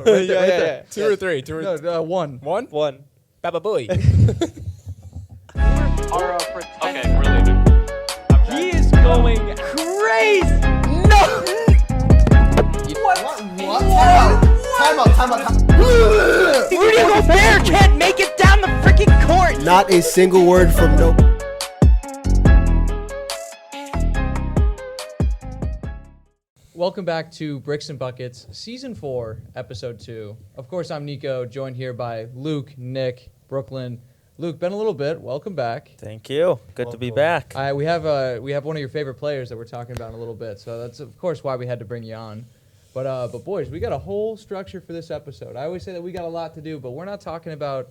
Right there. Two or three? No, one. One? One. Baba Booey. Okay, we're leaving. He is going crazy. No. Time out. Rudy Gobert can't make it down the freaking court. Not a single word from no. Welcome back to Bricks and Buckets, Season 4, Episode 2. Of course, I'm Nico, joined here by Luke, Nick, Brooklyn. Luke, been a little bit. Welcome back. Thank you. Good to be back. We have one of your favorite players that we're talking about in a little bit, so that's of course why we had to bring you on. But boys, we got a whole structure for this episode. I always say that we got a lot to do, but we're not talking about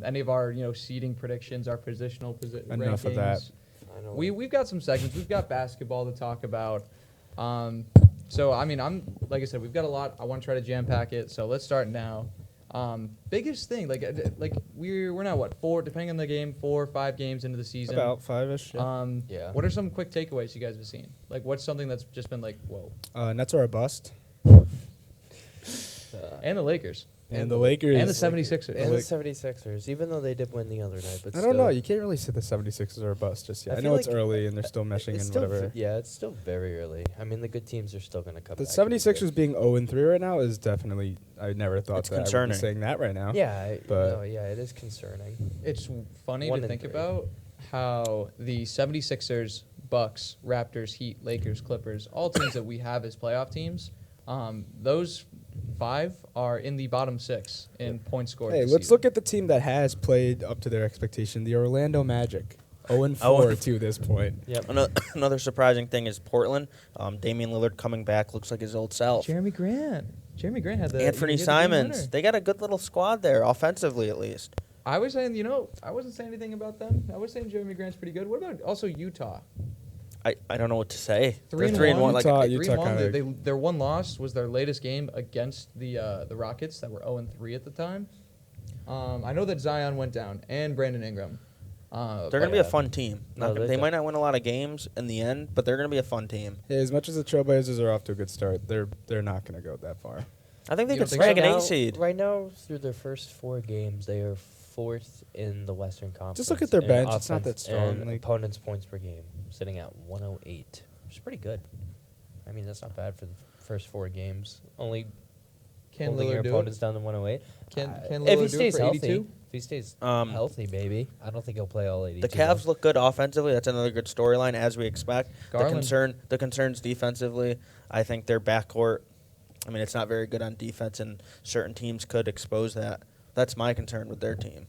any of our seeding predictions, our positional rankings. Enough of that. We've got some segments. We've got basketball to talk about. So I mean, like I said, we've got a lot. I want to try to jam pack it. So let's start now. Biggest thing, like we're now what, 4, depending on the game, 4 or 5 games into the season. About 5-ish. Yeah. What are some quick takeaways you guys have seen? Like, what's something that's just been like, whoa? Nets are a bust. And the Lakers. And the Lakers. And the 76ers. And the 76ers, even though they did win the other night. But I don't know. You can't really say the 76ers are a bust just yet. I know it's early and they're still meshing and whatever. Yeah, it's still very early. I mean, the good teams are still going to come The back. 76ers being 0-3 right now is definitely, I never thought It's that I would concerning. be saying that right now. Yeah, But- it is concerning. It's funny 1 to and think 3. about how the 76ers, Bucks, Raptors, Heat, Lakers, Clippers, all teams that we have as playoff teams, those 5 are in the bottom 6 in points scored. Hey, this let's season. look at the team that has played up to their expectation, the Orlando Magic. 0-4 to this point. Yep. Another surprising thing is Portland. Damian Lillard coming back looks like his old self. Jeremy Grant had the Anthony he had the game Simons. winner. They got a good little squad there, offensively at least. I was saying, I wasn't saying anything about them. I was saying Jeremy Grant's pretty good. What about also Utah? I don't know what to say. 3 They're 3-1. Like, Utah 3-1. kinda- Their one loss was their latest game against the Rockets that were 0-3 at the time. I know that Zion went down and Brandon Ingram. they're going to be a fun team. No, They might not win a lot of games in the end, but they're going to be a fun team. Yeah, as much as the Trailblazers are off to a good start, they're not going to go that far. I think they You could don't think snag so? an 8 seed. Right now, through their first 4 games, they are 4th in the Western Conference. Just look at their in bench. It's not that offense strong. and Like- opponents' points per game, sitting at 108, which is pretty good. I mean, that's not bad for the first 4 games. Only Can holding your Lillard do opponents it? down to 108. Can if Lillard he do it stays for healthy, 82? if he stays Um, healthy, I don't think he'll play all 82. The Cavs look good offensively. That's another good storyline, as we expect. Garland. The concerns defensively, I think their backcourt, I mean, it's not very good on defense, and certain teams could expose that. That's my concern with their team.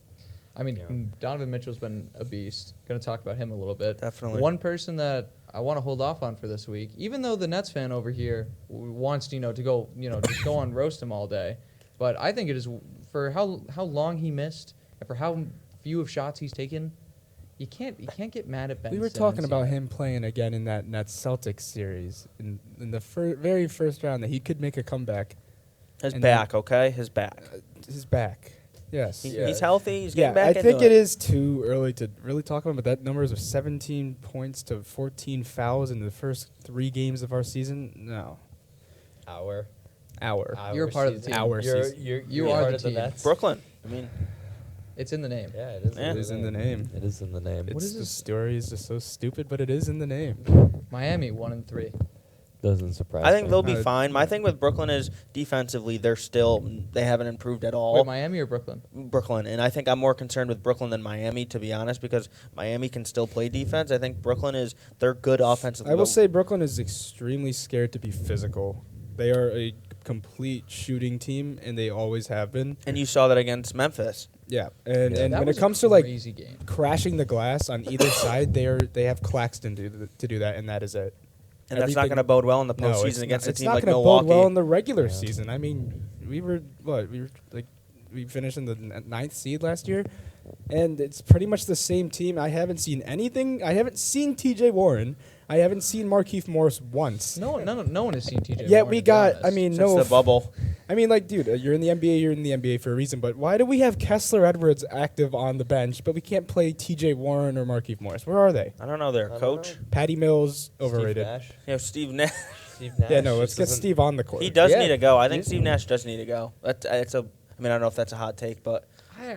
I mean, Yeah. Donovan Mitchell's been a beast. Going to talk about him a little bit. Definitely. One person that I want to hold off on for this week, even though the Nets fan over here wants to go, just go on roast him all day, but I think it is for how long he missed and for how few of shots he's taken. You can't get mad at Ben. We were Simmons talking about yet. him playing again in that Nets Celtics series in the very first round, that he could make a comeback. His And back, okay? His back. His back. Yes. He's healthy. He's Yeah, getting back I think into it is too early to really talk about him, but that numbers of 17 points to 14 fouls in the first 3 games of our season. No. Our You're a part of the season. team. Our You're, season. you're, You you're are part the of the team. Nets. Brooklyn. I mean, It's in the name. Yeah, it is. Yeah. It is in the name. It is in the name. What is The this? story is just so stupid, but it is in the name. Miami 1-3. Doesn't surprise I think me. they'll be No, fine. My thing with Brooklyn is defensively, they haven't improved at all. Wait, Miami or Brooklyn? Brooklyn, and I think I'm more concerned with Brooklyn than Miami, to be honest, because Miami can still play defense. I think they're good offensively. I will say Brooklyn is extremely scared to be physical. They are a complete shooting team, and they always have been. and you saw that against Memphis. Yeah, and Yeah. and That when was it a comes to like crazy game. crashing the glass on either side, they have Claxton to do that, and that is it. And that's not Everything- going to bode well in the No, postseason it's against not, a it's team not like gonna Milwaukee. bode well in the regular Yeah. season. I mean, we finished in the 9th seed last year, and it's pretty much the same team. I haven't seen anything. I haven't seen T.J. Warren. I haven't seen Markieff Morris once. No one has seen TJ. Yeah, Warren, we to be got. honest. I mean, Since no. the bubble. I mean, like, dude, you're in the NBA. You're in the NBA for a reason. But why do we have Kessler Edwards active on the bench, but we can't play T.J. Warren or Markieff Morris? Where are they? I don't know their I don't coach. know. Patty Mills overrated. Steve Nash. Steve Nash. Steve Nash. Yeah, no, let's get doesn't- Steve on the court. He does Yeah. need to go. I think He's- Steve Nash does need to go. It's a. I mean, I don't know if that's a hot take, but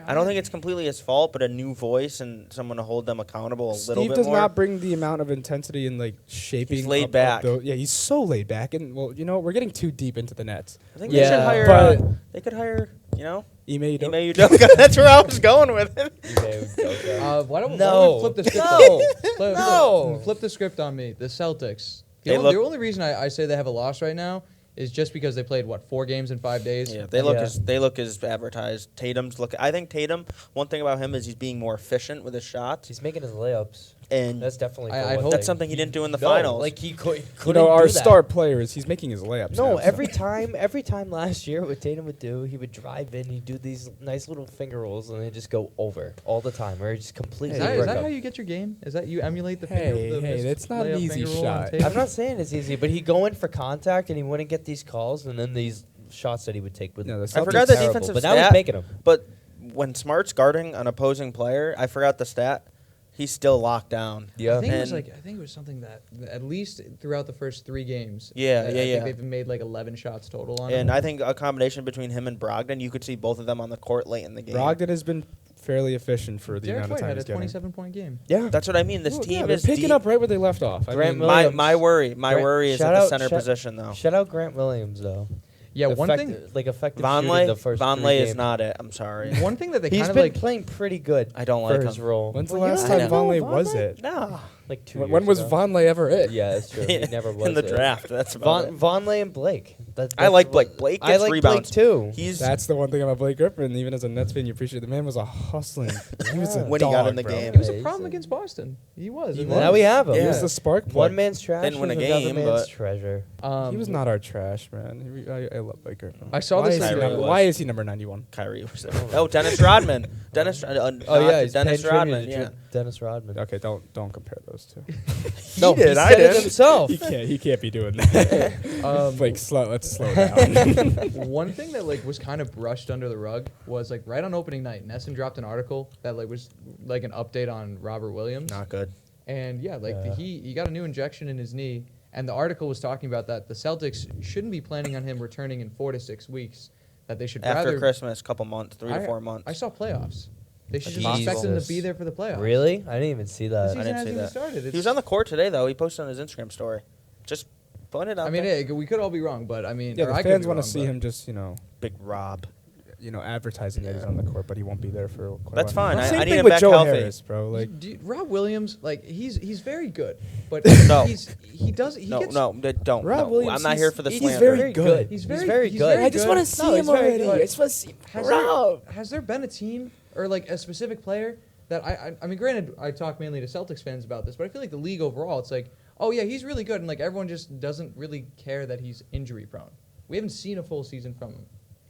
I don't think it's completely his fault. But a new voice and someone to hold them accountable a little Steve bit does more. not bring the amount of intensity and like shaping. He's laid of back. yeah, he's so laid back, and well, you know, we're getting too deep into the Nets. I think Yeah, they should hire. but- They could hire. You know, Ime Udoka. Ime Udoka. That's where I was going with it. Why don't No. we flip the script? No. Flip the script on me. The Celtics. They The look- only reason I say they have a loss right now is just because they played 4 games in 5 days. Yeah, they look as advertised. Tatum's look. I think Tatum. One thing about him is he's being more efficient with his shots, He's making his layups. and That's definitely. I for hope- one that's thing. something he didn't do in the No, finals. Like he couldn't. You know, our do that. star player he's making his layups. No, now, so. every time last year, what Tatum would do, he would drive in, he'd do these nice little finger rolls, and they just go over all the time, or he just completely. Is break that up. how you get your game? Is that you emulate the Hey, finger? the hey, missed that's not an layup easy finger roll on shot. tape? I'm not saying it's easy, but he'd go in for contact, and he wouldn't get these calls, and then these shots that he would take would. No, the I Celtics- forgot the terrible, defensive but now he's stat, making them. But when Smart's guarding an opposing player, I forgot the stat. He's still locked down. Yeah. I think it was And- I think it was something that at least throughout the first 3 games. Yeah, I yeah, think yeah. they've made 11 shots total on And him. I think a combination between him and Brogdon, you could see both of them on the court late in the game. Brogdon has been fairly efficient for the Derek amount of White time had a he's getting. 27-point game. Yeah, That's what I mean. This Well, team they're is picking deep. up right where they left off. I Grant mean, Williams. My worry is Shout at the out- center shout- position though. Shout out Grant Williams though. Yeah, one thing. effective shooting the first 3 Vonleh is games. not it. I'm sorry. One thing that they He's kind of been like. playing pretty good. I don't for like his him. role. when's the Well, last you time don't Vonleh know was it? No. Like 2 When years was ago. Vonleh ever it? Yeah, that's true. He never was in the it. draft. That's about it. Vonleh and Blake. I like Blake. Blake I gets like rebounds. Blake too. He's That's the one thing about Blake Griffin. Even as a Nets fan, you appreciate the man was a hustling. He was a When he got dog, in the bro. game. He was Yeah, a he's problem a- against Boston. He was. He and was. Now we have him. He Yeah. was the spark plug. One man's trash. Didn't win a is another game, man's but- treasure. He was not our trash, man. I love Blake Griffin. I saw why this Is he Kyrie number, was. why is he number 91? Kyrie was there. Oh, Dennis Rodman. Dennis. Oh yeah, he's Dennis paying Rodman. tribute to Yeah. Dennis Rodman. Okay, don't compare those two. No, did, he I said it did. himself. He can't be doing that. Blake, let's slow down. One thing that was kind of brushed under the rug was right on opening night, Nesson dropped an article that was an update on Robert Williams. Not good. And yeah, he got a new injection in his knee, and the article was talking about that the Celtics shouldn't be planning on him returning in 4 to 6 weeks. That they should After rather Christmas, couple months, 3 to 4 months. I saw playoffs. They should just Jesus. expect him to be there for the playoffs. Really? I didn't even see The that. season I didn't hasn't see even that. started. He was on the court today, though. He posted on his Instagram story. Just putting it out I mean, there. hey, we could all be wrong, but I mean, Yeah, or the I could fans be want to wrong, see but- him just Big Rob. advertising that he's on the court, but he won't be there for quite That's a while. fine. Well, I same need thing him with back Joe healthy. Harris, bro. Rob Williams, he's very good, but No. he gets Don't. Rob No. Williams, I'm not here for the he's slander. very good. He's He's very very he's good. very I just good. want to see No, him he's very already. good. I just want to see Has Rob. Has there been a team or a specific player that I mean, granted, I talk mainly to Celtics fans about this, but I feel like the league overall, it's oh yeah, he's really good, and everyone just doesn't really care that he's injury prone. We haven't seen a full season from him.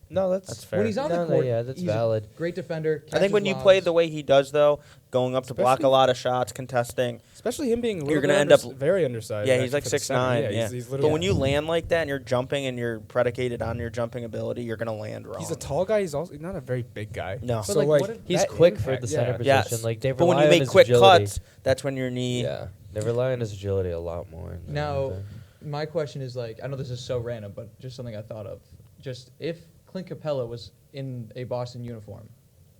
No, That's fair. When he's on No, the no, court, yeah, that's he's valid. a great defender. I think catches when you play lobs. the way he does, though, going up to block a Especially- lot of shots, contesting. Especially him being a little You're gonna bit end up- very undersized. Yeah, he's actually, like for the 6'9". center. Yeah, He's but literally. when you land like that and you're jumping and you're predicated on your jumping ability, you're gonna land wrong. He's a tall guy. He's also not a very big guy. No. But, So what if- He's that quick for impact- the center yeah. position. Yes. They But when rely you on make his quick agility. cuts, that's when your knee. Yeah, they rely on his agility a lot more. than Now, anything. my question is I know this is so random, but just something I thought of. Just if Clint Capella was in a Boston uniform,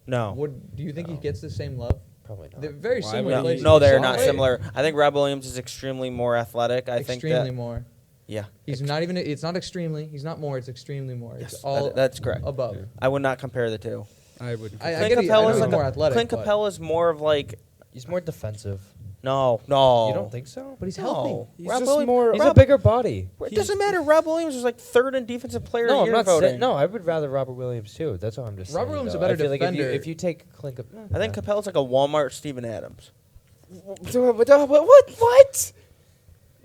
No. do you think he No. gets the same love? Probably not. They're very Why similar. would No, he- places. no, they're So- not Hey, similar. I think Rob Williams is extremely more athletic. I think Extremely that. more. Yeah. He's not even. It's not extremely. He's not more. It's extremely more. Yes, It's all that's correct. above. I would not compare the two. I wouldn't. I Clint get he- I know Capella's he's like more a- athletic. Clint but- Capella's more of like. He's more defensive. No. You don't think so? But he's No. healthy. He's Rob just Williams- more. He's Rob- a bigger body. It doesn't matter. Rob Williams was like 3rd in defensive player of No, the I'm year not voting. saying. No, I would rather Robert Williams too. That's all I'm just Robert saying. Williams is a though. better I feel like defender. if you take Clint, I think Capella's like a Walmart Steven Adams. What?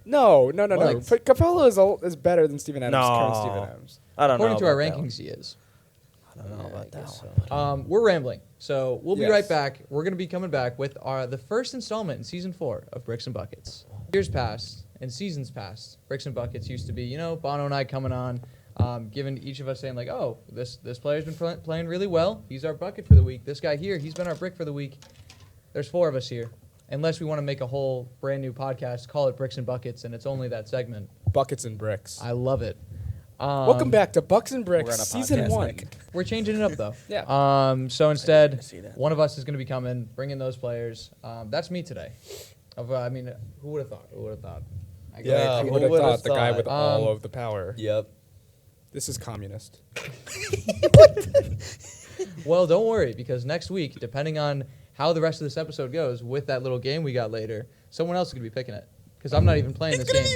No. What? But Capella is better than Steven Adams. No. Current Steven Adams. I don't According know. to our about that rankings, he is. one. I don't know about I that guess one. so. We're rambling, so we'll be Yes. right back. We're going to be coming back with the first installment in season 4 of Bricks and Buckets. Years past and seasons past, Bricks and Buckets used to be, Bono and I coming on, giving each of us saying oh, this player's been playing really well. He's our bucket for the week. This guy here, he's been our brick for the week. There's 4 of us here. Unless we want to make a whole brand new podcast, call it Bricks and Buckets, and it's only that segment. Buckets and Bricks. I love it. Welcome back to Bucks and We're Bricks, on a season podcast, 1. Nick. We're changing it up though. Yeah. So instead, didn't see that. one of us is going to be coming, bringing those players. That's me today. I mean, who would have thought? Who would have thought? I Yeah, I who would have would've thought the guy thought? with all of the power. Yep. This is communist. Well, don't worry, because next week, depending on how the rest of this episode goes, with that little game we got later, someone else is going to be picking it. Because I'm not even playing this game.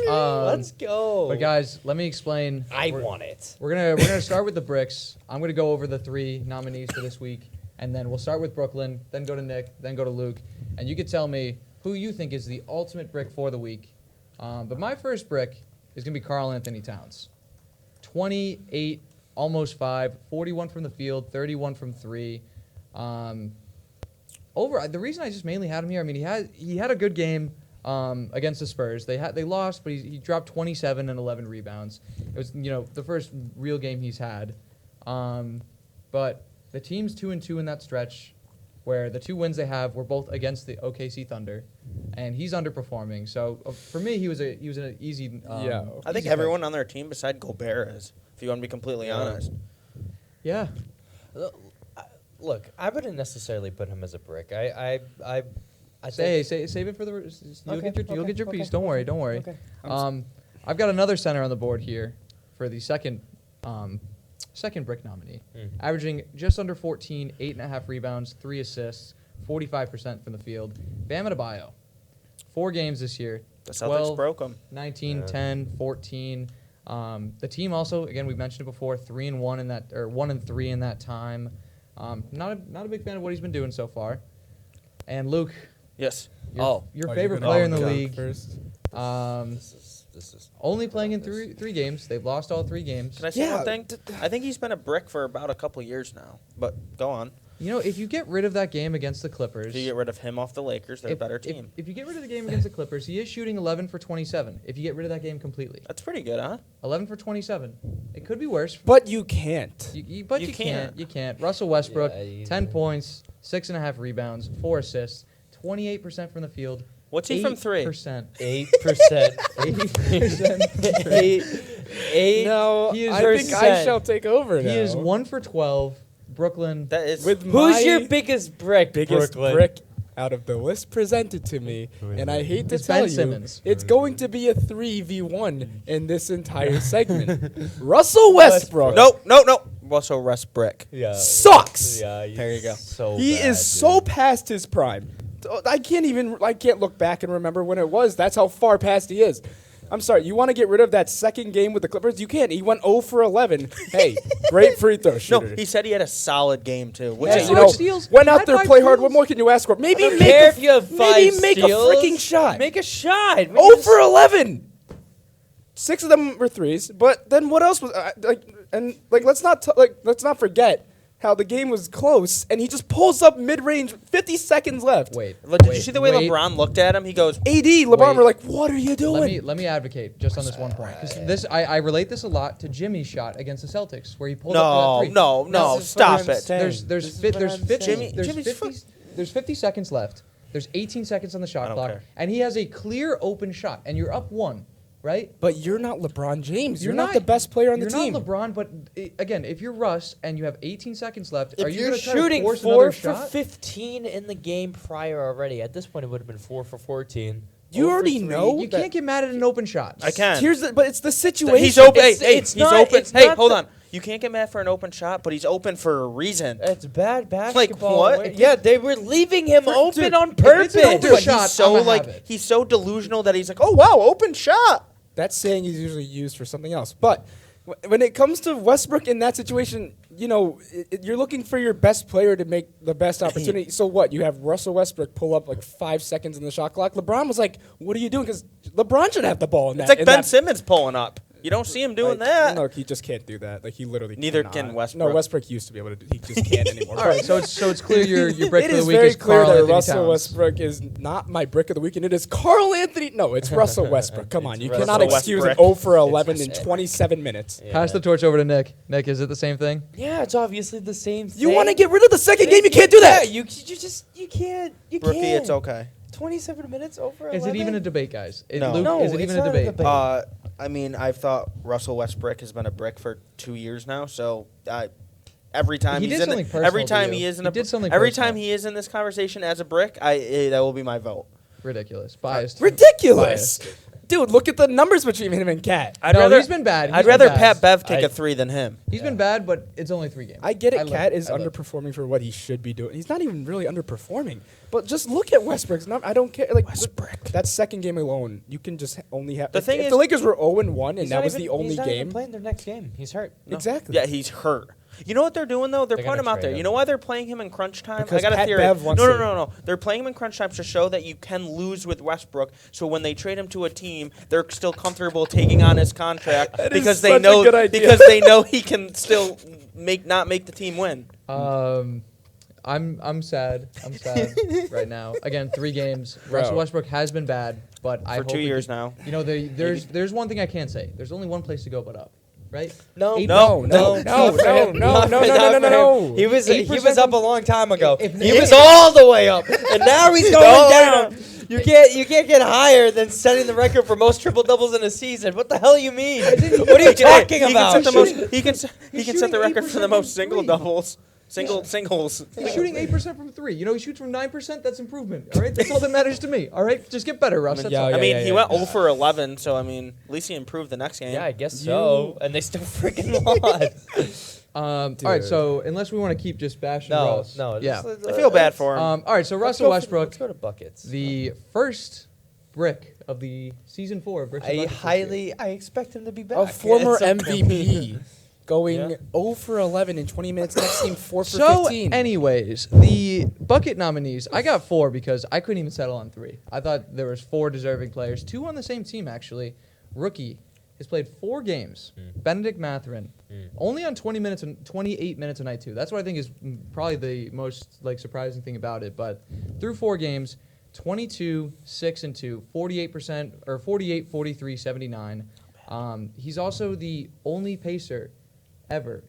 So. Let's go. But guys, let me explain. I want it. We're gonna start with the bricks. I'm gonna go over the 3 nominees for this week, and then we'll start with Brooklyn, then go to Nick, then go to Luke, and you can tell me who you think is the ultimate brick for the week. But my first brick is gonna be Karl Anthony Towns. 28, almost 5, 41 from the field, 31 from 3. The reason I just mainly had him here, I mean, he had a good game. Against the Spurs, they lost, but he dropped 27 and 11 rebounds. It was the first real game he's had, but the team's 2-2 in that stretch, where the 2 wins they have were both against the OKC Thunder, and he's underperforming. So for me, he was an easy. Yeah. I think easy everyone pick. on their team beside Gobert is, if you want to be completely honest. Yeah. Look, I wouldn't necessarily put him as a brick. I Save it for the. You'll get your piece. Don't worry. Okay. I've got another center on the board here for the second brick nominee, averaging just under 14, 8.5 rebounds, 3 assists, 45% from the field. Bam Adebayo, 4 games this year. The Celtics broke him. 19, 10, 14. The team also, again, we mentioned it before, 3-1 in that, or 1-3 in that time. Not a big fan of what he's been doing so far. And Luke. Yes. Your favorite player in the go league. first. This is Only playing in three games. They've lost all 3 games. Can I say Yeah. one thing? I think he's been a brick for about a couple years now. But go on. If you get rid of that game against the Clippers, If you get rid of him off the Lakers, they're a better team. If you get rid of the game against the Clippers, he is shooting 11 for 27. If you get rid of that game completely, That's pretty good, huh? 11 for 27. It could be worse. But you can't. But You you can't. can't. You can't. Russell Westbrook, Yeah, 10 points, 6.5 rebounds, 4 assists, 28% from the field. What's he from 3? 8%. 8%. 8%. 8. No, He is I think I 100%. shall take over now. He is 1 for 12. Brooklyn. That is With Who's my your biggest brick, biggest Brooklyn? brick out of the list presented to me, and I hate to It's tell Ben you, Simmons. it's going to be a 3v1 in this entire segment. Russell Westbrook no. Russell Westbrook. Yeah. sucks. Yeah. There you go. So He bad, is so dude. past his prime. I can't look back and remember when it was. That's how far past he is. I'm sorry, you want to get rid of that second game with the Clippers? You can't. He went 0 for 11. Hey, great free throw No, shooter. he said he had a solid game too. Which Yeah, is you five know, steals. went He out had there, 5 play hard. steals. What more can you ask for? Maybe I don't make care a, if you have 5 maybe make a steals. freaking shot. Make a shot. Make 0 a for 11. 6 of them were threes. But then what else was let's not forget how the game was close, and he just pulls up mid-range, 50 seconds left. Wait. Did you see the way wait. LeBron looked at him? He goes, AD, LeBron Wait. were like, "What are you doing?" Let me advocate just on this one point, because I relate this a lot to Jimmy's shot against the Celtics, where he pulled up no, for that 3. no, This is stop what I'm it. saying. There's This is fi- what there's I'm 50 saying. there's Jimmy's 50 there's 50 seconds left. There's 18 seconds on the I shot don't clock, care. and he has a clear open shot, and you're up 1, right? But you're not LeBron James. You're not the best player on the team. You're not LeBron, but again, if you're Russ and you have 18 seconds left, are If you you're going to try to shooting force 4 another for shot? 15 in the game prior already, at this point it would have been 4 for 14. You 0 for already 3. know You that- can't get mad at an open shot. I can. But it's the situation. He's open. It's- Hey, it's he's not- open. it's Hey, not hold the- on. You can't get mad for an open shot, but he's open for a reason. It's bad basketball. what? Yeah, they were leaving him open dude, on it's an purpose. open But shot, he's so I'ma have it. he's so delusional that he's like, oh wow, open shot. That saying is usually used for something else. But when it comes to Westbrook in that situation, you're looking for your best player to make the best opportunity. So what? You have Russell Westbrook pull up like 5 seconds in the shot clock. LeBron was like, "What are you doing?" Because LeBron should have the ball in that. It's like in Ben that- Simmons pulling up. You don't see him doing like, that. No, he just can't do that. Like he literally. Neither cannot. can Westbrook. No, Westbrook used to be able to. He just can't anymore. All right, so it's clear your brick It for the is week very is clear Karl that Anthony Russell Towns. Westbrook is not my brick of the week, and it is Karl Anthony. No, it's Russell Westbrook. Come on, you Russell cannot excuse an Westbrook. 0 for 11 in 27 minutes. Pass the torch over to Nick. Nick, is it the same thing? Yeah, it's obviously the same thing. You want to get rid of the second game? You can't do that. Yeah, you can't. You Rookie, can't. it's okay. 27 minutes over. Is 11? it even a debate, guys? No. Luke, No, is it it's even a not a debate? debate. I mean, I've thought Russell Westbrook has been a brick for 2 years now. So every time He he's did in something personal every to time you. he is in He a did something every personal. time he is in this conversation as a brick, that will be my vote. Ridiculous. Biased. Ridiculous. Biased. Dude, look at the numbers between him and Cat. No, he's been bad. I'd He's rather been bad. Pat Bev take I- a 3 than him. He's been bad, but it's only 3 games. I get it. love Cat it. is I love it. underperforming for what he should be doing. He's not even really underperforming. But just look at Westbrook's number. I don't care. Like Westbrook. that second game alone, you can just only have. The if, thing if is- the Lakers were 0-1 and He's that not was even- the only he's not even game. playing their next game. He's hurt. Exactly. Yeah, he's hurt. You know what they're doing though? They're They're putting him gonna out there. trade You him. know why they're playing him in crunch time? Because I got a Pat theory. Bev wants no, to. no. They're playing him in crunch time to show that you can lose with Westbrook. So when they trade him to a team, they're still comfortable taking on his contract That is because such they a know good idea. because they know he can still not make the team win. I'm sad. I'm sad right now. Again, 3 games. Russell Westbrook has been bad, but I For hope 2 we years can- now. You know, there's one thing I can say. There's only one place to go but up, right? No, No. He was 8% up a long time ago. If- He was all the way up, and now he's going down. You can't get higher than setting the record for most triple doubles in a season. What the hell you mean? What are you talking about? He can set the record for the most single doubles. Singles. He's shooting 8% from 3. You know, he shoots from 9%. That's improvement. All right, that's all that matters to me. All right, just get better, Russ. That's yeah, all. yeah. I mean, he went 0 for 11, so I mean, at least he improved the next game. Yeah, I guess so. And they still freaking lost. All right, so unless we want to keep just bashing No, Russ, no. yeah. I feel bad for him. All right, so Russell Westbrook, Let's go to buckets. the first brick of the season 4 of Bricks and Buckets this year. I expect him to be back. A former At some point. MVP going Yeah. 0 for 11 in 20 minutes. Next team 4 for So, 15. anyways, the bucket nominees, I got 4 because I couldn't even settle on 3. I thought there was 4 deserving players, 2 on the same team actually. Rookie has played 4 games. Benedict Mathurin, only on 28 minutes a night too. That's what I think is probably the most surprising thing about it. But through 4 games, 22, 6 and 2, 48% or 48, 43, 79. He's also the only pacer ever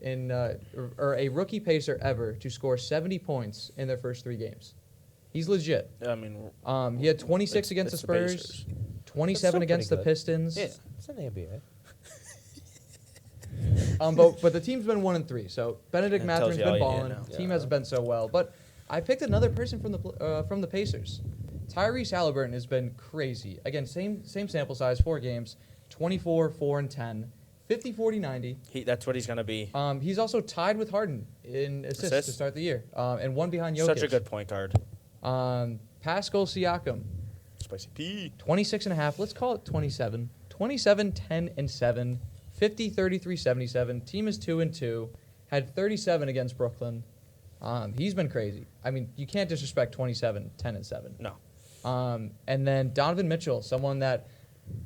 or a rookie pacer ever to score 70 points in their first 3 games. He's legit. I mean, He had 26 against the it's Spurs, Pacers. 27 That's against the still pretty good. Pistons. Yeah. It's in the NBA. But the team's been 1 and 3, so Benedict That tells Mathurin's you been all you balling. need to know. Team hasn't been so well, but I picked another person from the Pacers. Tyrese Halliburton has been crazy. Again, same sample size, 4 games, 24, 4 and 10, 50, 40, 90. That's what he's going to be. He's also tied with Harden in assists to start the year, and 1 behind Jokic. Such a good point guard. Pascal Siakam, Spicy P. 26 and a half. Let's call it 27. 27, 10 and 7, 50, 33, 77. Team is 2 and 2. Had 37 against Brooklyn. He's been crazy. I mean, you can't disrespect 27, 10 and 7. No. And then Donovan Mitchell, someone that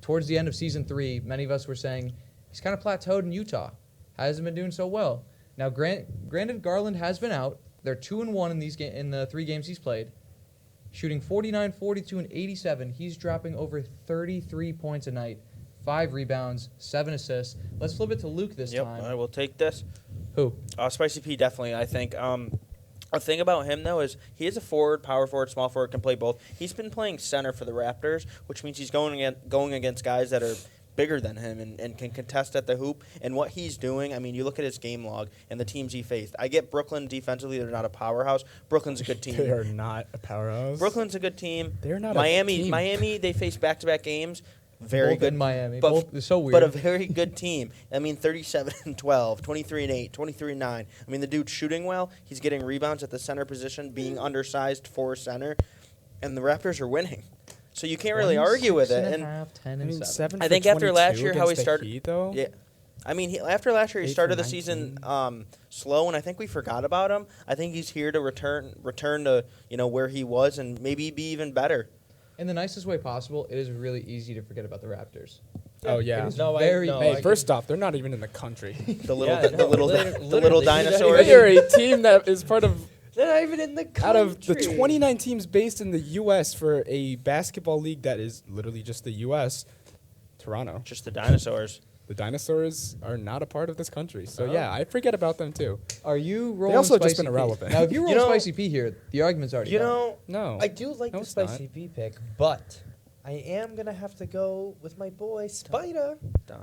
towards the end of season 3, many of us were saying he's kind of plateaued in Utah. Hasn't been doing so well. Now, granted, Garland has been out. They're 2 and 1 in the 3 games he's played. Shooting 49, 42, and 87. He's dropping over 33 points a night, 5 rebounds, 7 assists. Let's flip it to Luke this time. I will take this. Who? Spicy P, definitely, I think. A thing about him, though, is he is a forward, power forward, small forward, can play both. He's been playing center for the Raptors, which means he's going against guys that are bigger than him and can contest at the hoop. And what he's doing, I mean, you look at his game log and the teams he faced. I get Brooklyn defensively, they're not a powerhouse. Brooklyn's a good team. They are not a powerhouse. Brooklyn's a good team. They're not Miami, a team. Miami, they faced back-to-back games. Very Both good. in Miami. But, Both, it's so weird. But a very good team. I mean, 37 and 12, 23 and 8, 23 and 9. I mean, the dude's shooting well. He's getting rebounds at the center position, being undersized for center, and the Raptors are winning. So you can't really argue with it. 10 I and mean, 7. 7 I for think after 22 last year, how he against the started- Heat, though. Yeah. I mean, after last year, he 8 started for the season 19. slow, and I think we forgot about him. I think he's here to return to where he was and maybe be even better. In the nicest way possible, it is really easy to forget about the Raptors. Oh, yeah. It is No, I- very no, Hey, I- first off, they're not even in the country. The little, Yeah, the little, literally- the little literally, dinosaurs. They are a team that is part of They're not even in the country. out of the 29 teams based in the U.S. for a basketball league that is literally just the U.S. Toronto. Just the dinosaurs. The dinosaurs are not a part of this country. So, Oh. yeah, I forget about them, too. Are you rolling also have just Spicy been P? irrelevant. Now, if you roll You know- Spicy P here, the argument's already done. No. I do like No, the it's not. spicy P pick, but I am gonna have to go with my boy Spider,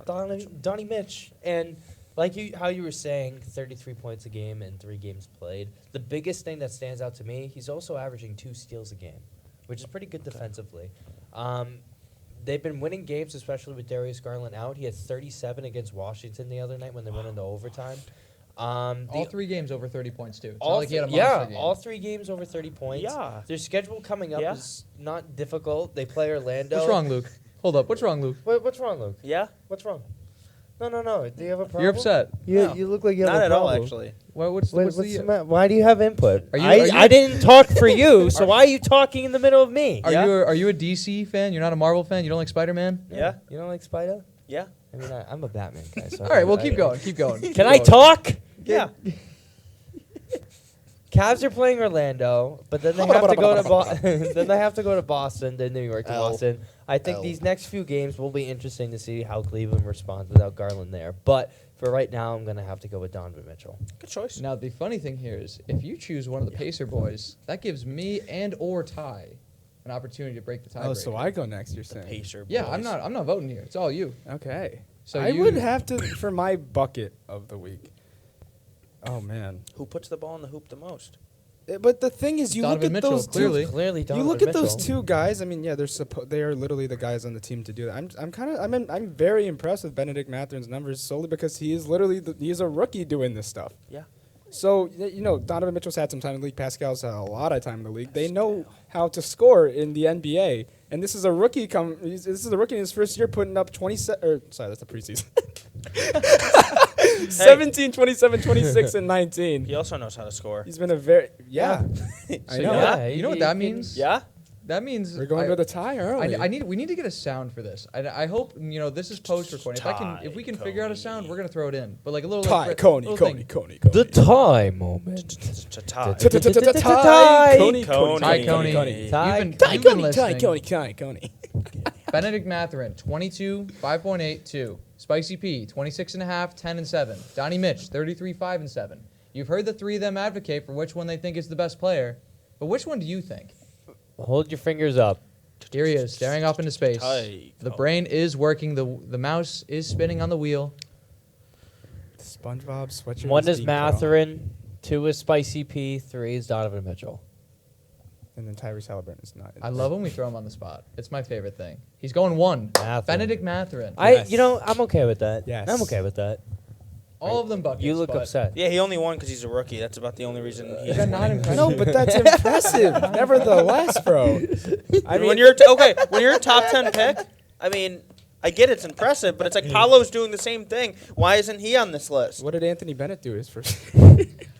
Donnie Mitch, and like how you were saying, 33 points a game and 3 games played. The biggest thing that stands out to me, he's also averaging 2 steals a game, which is pretty good defensively. They've been winning games, especially with Darius Garland out. He had 37 against Washington the other night when they went into overtime. All 3 games over 30 points, too. It's not All like he had a th- monster yeah, game. all 3 games over 30 points. Yeah. Their schedule coming up Yeah. is not difficult. They play Orlando. What's wrong, Luke? Hold up. What's wrong, Luke? What's wrong, Luke? Yeah. What's wrong? No. Do you have a problem? You're upset. No. You look like you have Not a at all, problem. actually. What's What's the the matter? Why do you have input? Are you- I, are you- I didn't talk for you, so why are you talking in the middle of me? Are Yeah. you a DC fan? You're not a Marvel fan? You don't like Spider-Man? Yeah. You don't like Spider? Yeah. I mean, I'm a Batman guy. So All right, well, keep going. Keep going. Can I talk? Yeah. Cavs are playing Orlando, but then they have to go to then they have to go to Boston, then New York to L. Boston. I think L. these next few games will be interesting to see how Cleveland responds without Garland there. But for right now, I'm gonna have to go with Donovan Mitchell. Good choice. Now, the funny thing here is, if you choose one of the Pacer boys, that gives me and or Ty an opportunity to break the tie. Oh, so I go next, you're saying. Pacer. Yeah, boys. I'm not voting here. It's all you. Okay. So I you would have to, for my bucket of the week. Oh, man. Who puts the ball in the hoop the most? But the thing is, you Donovan look at Mitchell, those clearly. two. Clearly, You Donovan look at those Mitchell. 2 guys. I mean, yeah, they are literally the guys on the team to do that. I'm very impressed with Benedict Matherin's numbers solely because he is literally he's a rookie doing this stuff. Yeah. So Donovan Mitchell's had some time in the league. Pascal's had a lot of time in the league. They know how to score in the NBA, and this is a rookie. This is a rookie in his first year putting up 27. Sorry, that's the preseason. 17, 27, 26, and 19. He also knows how to score. He's been a very I So know. yeah. you know what that means? Yeah. That means We're going with a tie early. we need to get a sound for this. I hope this is post recording. If we can figure out a sound, we're gonna throw it in. But like a little tie, like, Coney. The tie moment. Tie. Tie, Coney, Ty Coney. Ty You've been listening. Coney. Benedict Mathurin, 22, 5.8, 2. Spicy P, 26.5, 10 and 7. Donnie Mitch, 33, 5 and 7. You've heard the 3 of them advocate for which one they think is the best player, but which one do you think? Hold your fingers up. Here he is, staring off into space. Ty The Coney. brain is working. The mouse is spinning on the wheel. SpongeBob sweatshirt. 1 is Matherin, 2 is Spicy P, 3 is Donovan Mitchell. And then Tyrese Halliburton is not. I love when we throw him on the spot. It's my favorite thing. He's going 1. Mathurin. Benedict Mathurin. I'm okay with that. Yes. I'm okay with that. All of them buckets. You look but upset. Yeah, he only won because he's a rookie. That's about the only reason he's. Is that not impressive? No, but that's impressive. Nevertheless, bro. I mean, when you're when you're a top 10 pick, I mean, I get it's impressive, but it's like Paolo's doing the same thing. Why isn't he on this list? what did Anthony Bennett do his first?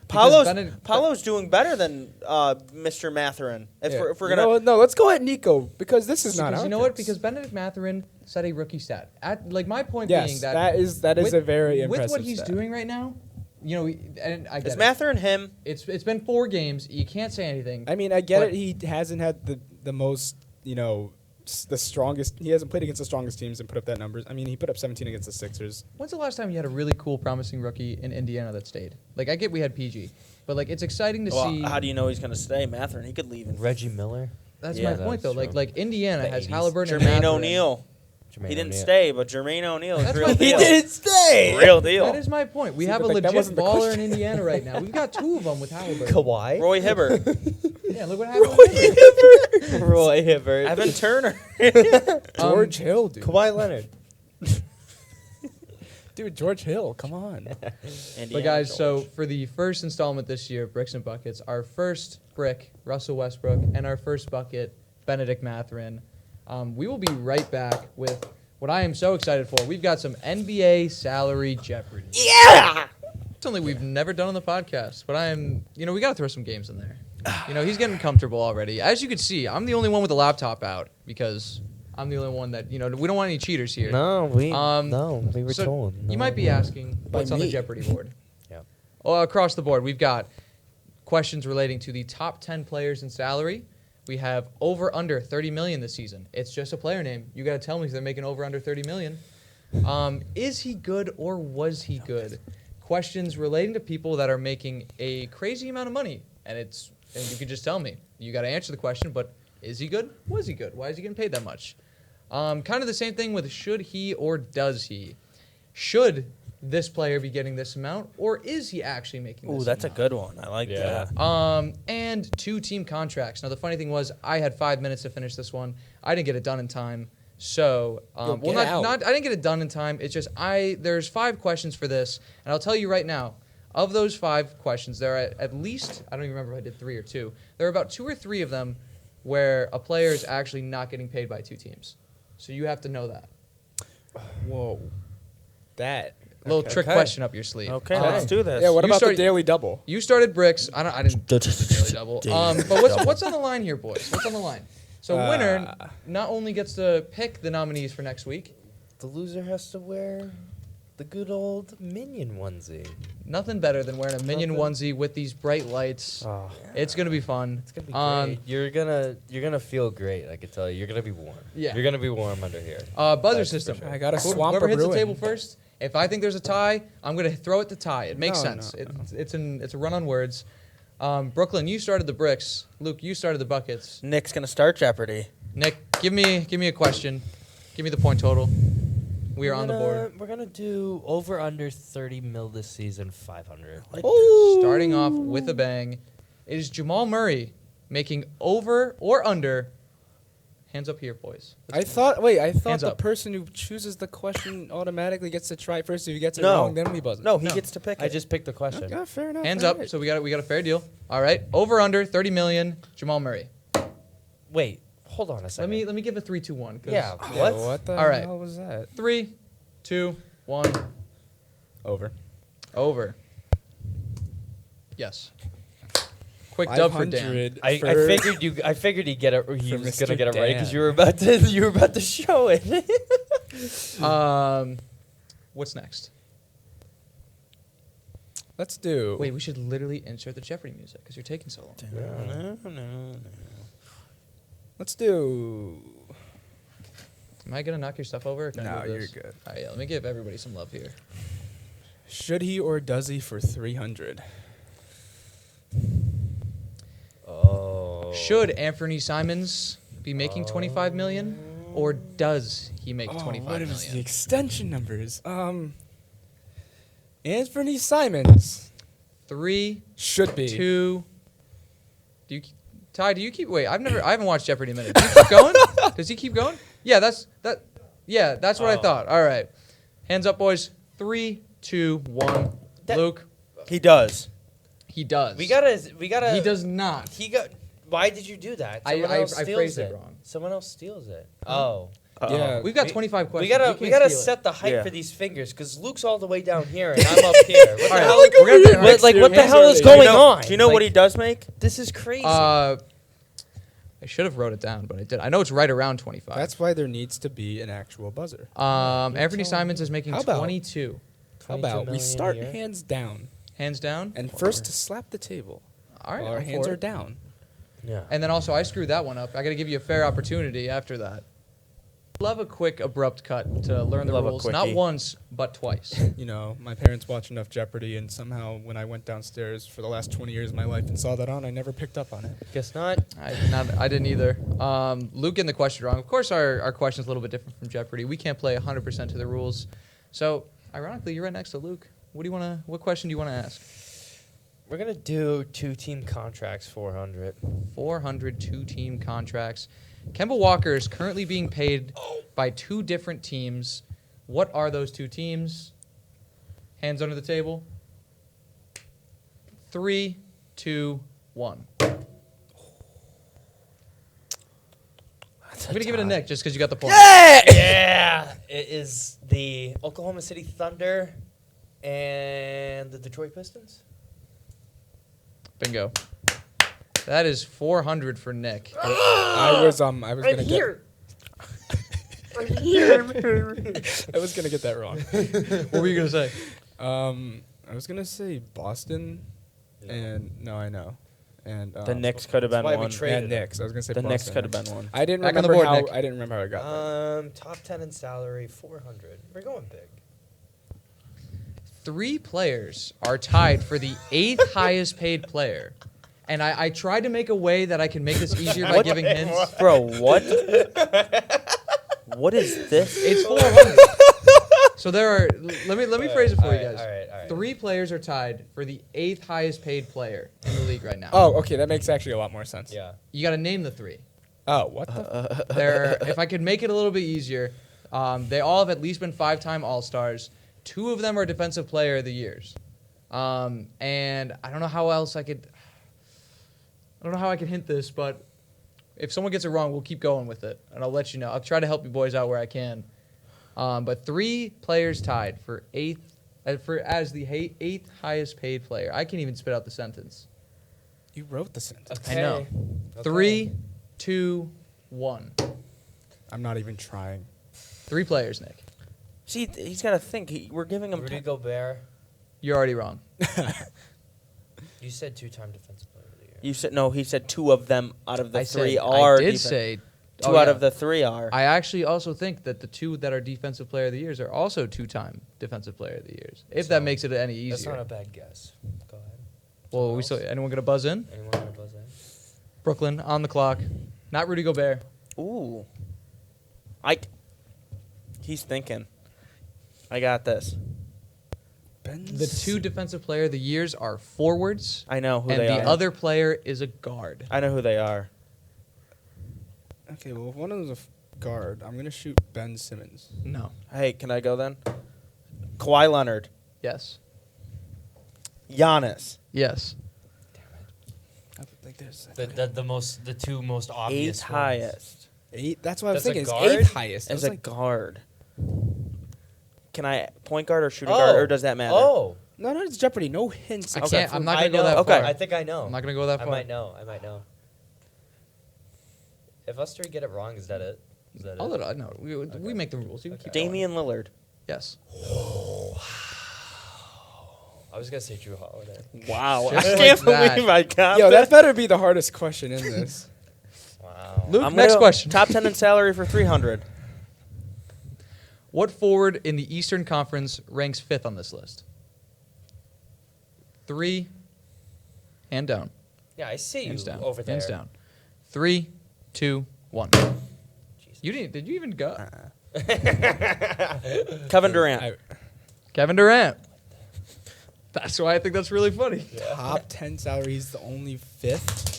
Paolo's doing better than Mr. Mathurin. If we're gonna. No, let's go at Nico because this is not. Because our you know what? picks. Because Benedict Mathurin set a rookie stat. My point yes, being that that is with, a very impressive. with what he's stat. doing right now, and I get Is it. Mathurin him? It's been 4 games. You can't say anything. I mean, I get But- it. He hasn't had the most, the strongest. He hasn't played against the strongest teams and put up that numbers. I mean, he put up 17 against the Sixers. When's the last time you had a really cool, promising rookie in Indiana that stayed? Like, I get we had PG, but it's exciting to Well, see. how do you know he's gonna stay? Mathurin, he could leave. Reggie Miller. That's Yeah, my point, though. that's true. Like Indiana The has 80s. Halliburton and Jermaine Mathurin. O'Neal. Jermaine He didn't O'Neal. stay, but Jermaine O'Neal is That's real my deal. point. stay. Real deal. That is my point. We See, have a but, like, that legit wasn't the baller question. in Indiana right now. We've got 2 of them with Halliburton. Kawhi. Roy Hibbert. Yeah, look what happened. with Hibbert. Roy Hibbert. Evan Turner. George Hill, dude. Kawhi Leonard. Dude, George Hill, come on. But guys, so for the first installment this year, Bricks and Buckets, our first brick, Russell Westbrook, and our first bucket, Benedict Mathurin. We will be right back with what I am so excited for. We've got some NBA salary Jeopardy. Yeah. Something we've never done on the podcast, but we got to throw some games in there. He's getting comfortable already. As you can see, I'm the only one with the laptop out because I'm the only one that, we don't want any cheaters here. No, we were So told. You No. might be asking what's on the me. Jeopardy board. Yeah. Well, across the board, we've got questions relating to the top 10 players in salary. We have over under 30 million this season. It's just a player name. You got to tell me if they're making over under 30 million. Is he good or was he good? Questions relating to people that are making a crazy amount of money, and you can just tell me. You got to answer the question, but is he good? Was he good? Why is he getting paid that much? Kind of the same thing with should he or does he? Should this player be getting this amount, or is he actually making this Ooh, that's amount? a good one. I like that. And 2-team contracts. Now, the funny thing was, I had 5 minutes to finish this one. I didn't get it done in time. So, I didn't get it done in time. It's just, there's 5 questions for this. And I'll tell you right now, of those 5 questions, there are at least, I don't even remember if I did 3 or 2. There are about 2 or 3 of them where a player is actually not getting paid by 2 teams. So you have to know that. Whoa. That. Little trick question up your sleeve. Okay, let's do this. Yeah, what You about started- the daily double? You started bricks. I didn't really double. But what's on the line here, boys? What's on the line? So winner not only gets to pick the nominees for next week. The loser has to wear the good old Minion onesie. Nothing better than wearing a Minion onesie with these bright lights. Oh, It's gonna be fun. it's gonna be great. You're gonna feel great. I can tell you. You're gonna be warm. Yeah. You're gonna be warm under here. Buzzer That's for system. sure. I got a swamp Whoever hits brewing. the table first. If I think there's a tie, I'm gonna throw it to tie. It makes No, sense. no, It's a run on words. Brooklyn, you started the bricks. Luke, you started the buckets. Nick's gonna start Jeopardy. Nick, give me a question. Give me the point total. We are on the board. We're gonna do over under 30 mil this season, 500. Starting off with a bang. It is Jamal Murray making over or under. Hands up here, boys. I thought Hands the up. person who chooses the question automatically gets to try it first. If he gets it No. wrong, then we buzz it. No, he gets to pick it. I just picked the question. Okay, fair enough. Hands all up. right. So we got a fair deal. All right. Over under 30 million. Jamal Murray. Wait, hold on a Let second. me give a 3-2-1. Yeah. Yeah, What? what the All right. hell was that? 3, 2, 1. Over. Over. Yes. Quick dub for Dan. 500 I for- I figured he'd get it. He For was gonna Mr. get it right because Dan. you were about to show it. What's next? Let's do. Wait, we should literally insert the Jeopardy music because you're taking so long. Let's do. Am I gonna knock your stuff over? Or can I No, move you're this? good. All right, yeah. Let me give everybody some love here. Should he or does he for 300? Oh. Should Anthony Simons be making 25 million, or does he make 25 what million? is the extension numbers? Anthony Simons 3, should be. 2. Ty, do you keep? Wait, I haven't watched Jeopardy in a minute. Do you keep going? Does he keep going? Yeah, that's what I thought. All right, hands up, boys. 3, 2, 1. That- Luke, He does. he does. We gotta. He does not. He got. Why did you do that? I Someone else steals phrased it wrong. Someone else steals it. Oh. Yeah. We've got We- 25 questions. We can't gotta steal it. set the height Yeah. for these fingers because Luke's all the way down here and I'm up here. What the All right, hell? we're gonna take- What the Hands hell are is early. going Do you know, on? Do you know what he Like, does make? This is crazy. I should have wrote it down, but I did. I know it's right around 25. That's why there needs to be an actual buzzer. Anthony Simons is making How about- 22. How 22 about we million a start year? hands down Hands down. and first to slap the table All right, while our I'm hands for are it. down. yeah. And then also, I screwed that one up. I got to give you a fair opportunity after that. Love a quick, abrupt cut to learn the Love a rules. Not quickie. once, but twice. You know, my parents watch enough Jeopardy, and somehow when I went downstairs for the last 20 years of my life and saw that on, I never picked up on it. Guess not. I didn't either. Luke getting the question wrong. Of course, our question's a little bit different from Jeopardy. We can't play 100% to the rules. So, ironically, you're right next to Luke. What question do you want to ask? We're gonna do 2-team contracts 400. 400 2-team contracts. Kemba Walker is currently being paid by 2 different teams. What are those 2 teams? Hands under the table. 3, 2, 1. I'm going to give it to Nick just because you got the point. Yeah! It is the Oklahoma City Thunder and the Detroit Pistons. Bingo. That is 400 for Nick. I was gonna I'm get here. I'm here. I was gonna get that wrong. What were you going to say? I was gonna say Boston, and no, I know, and The Knicks could have been why we one. traded and Knicks. I was gonna say The Knicks Boston. could have been one. I didn't Back on the remember board, how. Nick. I didn't remember how I got there. Top 10 in salary, 400. We're going big. 3 players are tied for the 8th highest paid player. And I tried to make a way that I can make this easier by giving hints. Bro, what? What is this? It's 400. So there are. Let me phrase it for you guys. All right. 3 players are tied for the 8th highest paid player in the league right now. Oh, okay, that makes actually a lot more sense. Yeah. You got to name the 3. Oh, what the? They're, if I could make it a little bit easier, they all have at least been 5-time All-Stars. 2 of them are Defensive Player of the Years. And I don't know how else I could. I don't know how I can hint this, but if someone gets it wrong, we'll keep going with it, and I'll let you know. I'll try to help you boys out where I can. But 3 players tied for 8th, as the 8th highest paid player. I can't even spit out the sentence. You wrote the sentence. Okay. I know. Okay. 3, 2, 1. I'm not even trying. 3 players, Nick. See, he's got to think. We're giving him. Rudy Gobert. You're already wrong. You said 2-time defensive player of the year. You said no. He said 2 of them out of the I 3 said, are. I did say 2 oh, out yeah. of the 3 are. I actually also think that the 2 that are Defensive Player of the Years are also 2-time Defensive Player of the Years. If that makes it any easier. That's not a bad guess. Go ahead. Well, Someone we still, else? anyone gonna buzz in? Anyone want to buzz in? Brooklyn on the clock. Not Rudy Gobert. Ooh. He's thinking. I got this. The 2 Defensive Player of the Years are forwards, I know who and they the are. other player is a guard. I know who they are. Okay, well, if one of them's a guard, I'm gonna shoot Ben Simmons. No. Hey, can I go then? Kawhi Leonard. Yes. Giannis. Yes. Like there's The 2 most obvious 8th ones. highest. 8. That's what I was That's a thinking. guard? It's 8th highest. As That's a like, guard. Can I point guard or shooting guard, or does that matter? Oh. no, it's Jeopardy. No hints. I except can't. for- I'm not I gonna go know. that Okay. far. I think I know. I'm not gonna go that I far. might know. If us 3 get it wrong, is that it? Is that I'll it? let no. We make the rules. You can keep Okay. going. Damian Lillard. Yes. I was gonna say Drew Holiday. Wow. Just I like can't that. believe I got Yo, that. that better be the hardest question in this. Wow. Luke, I'm next gonna- question. Top 10 in salary for 300. What forward in the Eastern Conference ranks 5th on this list? 3 and down. Yeah, I see you Hands down. over there. Hands down. 3, 2, 1. Jesus. You didn't? Did you even go? Kevin Durant. I- Kevin Durant. That's why I think that's really funny. Top 10 salary. He's the only 5th.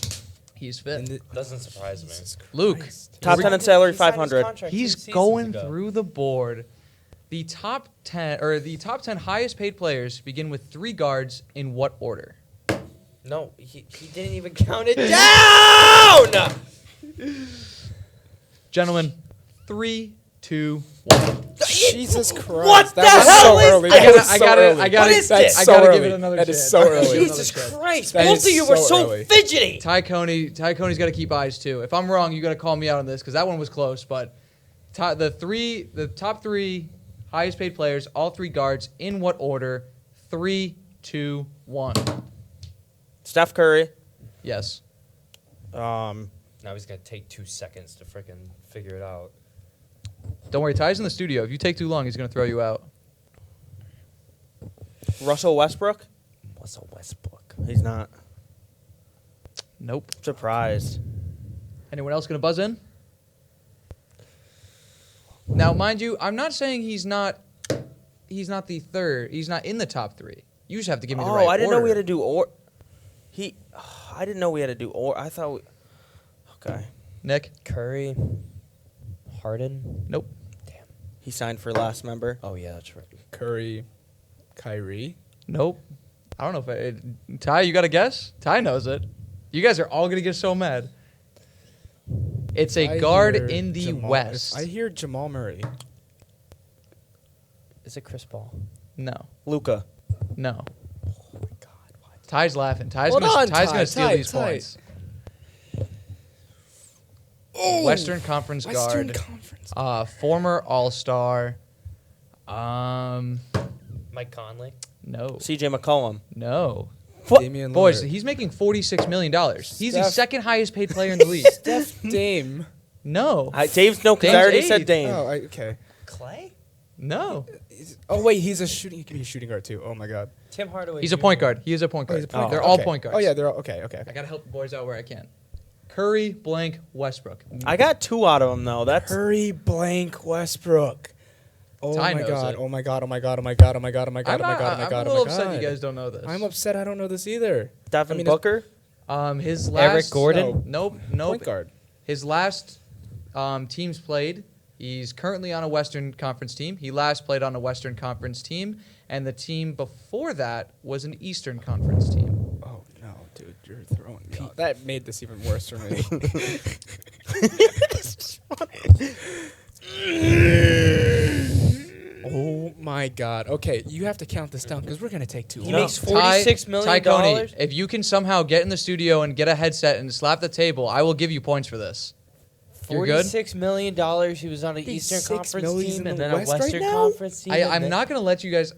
He's in 5th. the- Doesn't surprise me. Jesus Luke. Christ. Top 10 in salary, He signed his 500. contract He's 2 seasons going ago. through the board. The top 10 highest paid players begin with 3 guards in what order? No, he didn't even count it down. Gentlemen, 3, 2, 1. Jesus Christ. What that the was hell so is early. this? That was I so gotta- early. I gotta- What is That's this? I so gotta early. give it another That is chance. so I gotta give early. it another Jesus chance. Christ! That Both is of you were so so early. fidgety. Ty Coney's got to keep eyes too. If I'm wrong, you got to call me out on this because that one was close. But the top 3 highest paid players, all 3 guards, in what order? 3, 2, 1. Steph Curry. Yes. Now he's gonna take 2 seconds to freaking figure it out. Don't worry, Ty's in the studio. If you take too long, he's gonna throw you out. Russell Westbrook. What's a Westbrook? He's not. Nope. Surprised. Anyone else gonna buzz in? Now, mind you, I'm not saying he's not the third. He's not in the top 3. You just have to give me the right order. I didn't know we had to do or. I didn't know we had to do or. I thought. Okay. Nick? Curry, Harden. Nope. He signed for last member. Oh yeah, that's right. Curry, Kyrie. Nope. I don't know if Ty, you got a guess? Ty knows it. You guys are all gonna get so mad. It's a I guard hear in the Jamal- West. I hear Jamal Murray. Is it Chris Paul? No. Luca. No. Oh my God! What? Ty's laughing. Ty's Hold on, gonna Ty, steal Ty, these Ty. points. Oh, Western Conference Western guard. Conference. Former All-Star. Mike Conley. No. CJ McCollum. No. Damian Boys, Lillard. he's making $46 million. He's the Steph- second highest paid player in the league. Steph Dame. No. Dave's no, because I Dame's already eighth. said Dame. Oh, okay. Clay? No. Oh wait, he's a shooting. He can be a shooting guard too. Oh my God. Tim Hardaway. He's a Jr. point guard. He is a point Oh, guard. he's a point They're guard. all Okay. point guards. Oh yeah, they're all okay. Okay. I got to help the boys out where I can. Curry, blank, Westbrook. I got 2 out of them though. That's Curry blank Westbrook. Oh Ty my knows God. it. Oh my God. Oh my God. Oh my God. Oh my God. Oh my God. I'm Oh my God. Oh my I'm God. a Oh little my upset God. you guys don't know this. I'm upset. I don't know this either. Devin I mean, it's- Booker. His last Eric Gordon? Nope. Point guard. His last teams played. He's currently on a Western Conference team. He last played on a Western Conference team, and the team before that was an Eastern Conference team. Oh no, dude, you're throwing me off. That made this even worse for me. Oh my God. Okay, you have to count this down because we're gonna take too He long. makes $46 million. Ty Coney, if you can somehow get in the studio and get a headset and slap the table, I will give you points for this. You're good? $46 million. He was on an Eastern 46 Conference million team in and the then a West right Western now? Conference team. and I'm then- not gonna let you guys.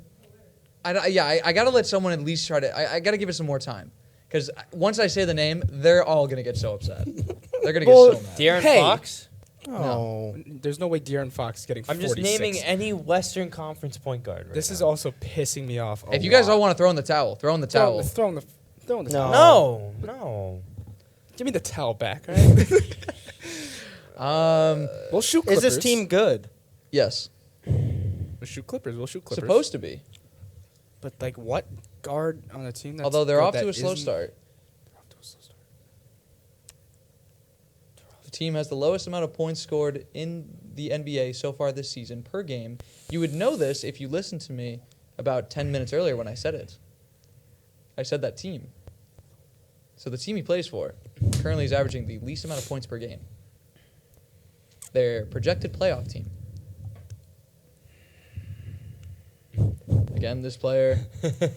I gotta let someone at least try to. I gotta give it some more time, because once I say the name, they're all gonna get so upset. They're gonna get so mad. De'Aaron Hey. Fox? Oh, there's no way De'Aaron Fox is getting. I'm just 46. naming any Western Conference point guard. Right This now. is also pissing me off. If you guys all want to throw in the towel, throw in the towel. throw in the No. towel. No. Give me the towel back. All right? We'll shoot Is Clippers. this team good? Yes, We'll shoot Clippers. We'll shoot Clippers. supposed to be. But like, what guard on a team? That's Although they're good off that to a slow isn't- start. They're off to a slow start. The team has the lowest amount of points scored in the NBA so far this season per game. You would know this if you listened to me about 10 minutes earlier when I said it. I said that team. So the team he plays for currently is averaging the least amount of points per game. Their projected playoff team. Again, this player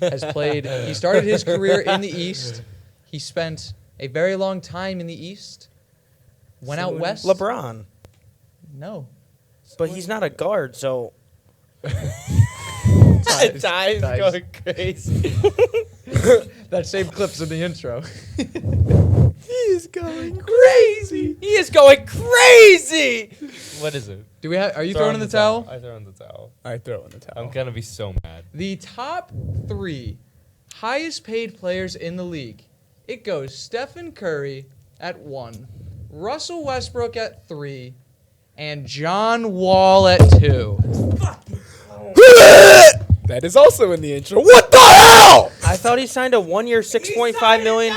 has played. He started his career in the East. He spent a very long time in the East. Went out west. LeBron. No. But he's not a guard, so Ty's Ty's. going crazy. That same clip's in the intro. He is going crazy. He is going crazy. What is it? Do we have? Are you throwing in the towel? I throw in the towel. I throw in the towel. I'm gonna be so mad. The top 3 highest paid players in the league. It goes Stephen Curry at 1, Russell Westbrook at 3, and John Wall at 2. That is also in the intro. What the hell? I thought he signed a 1-year, $6.5 million.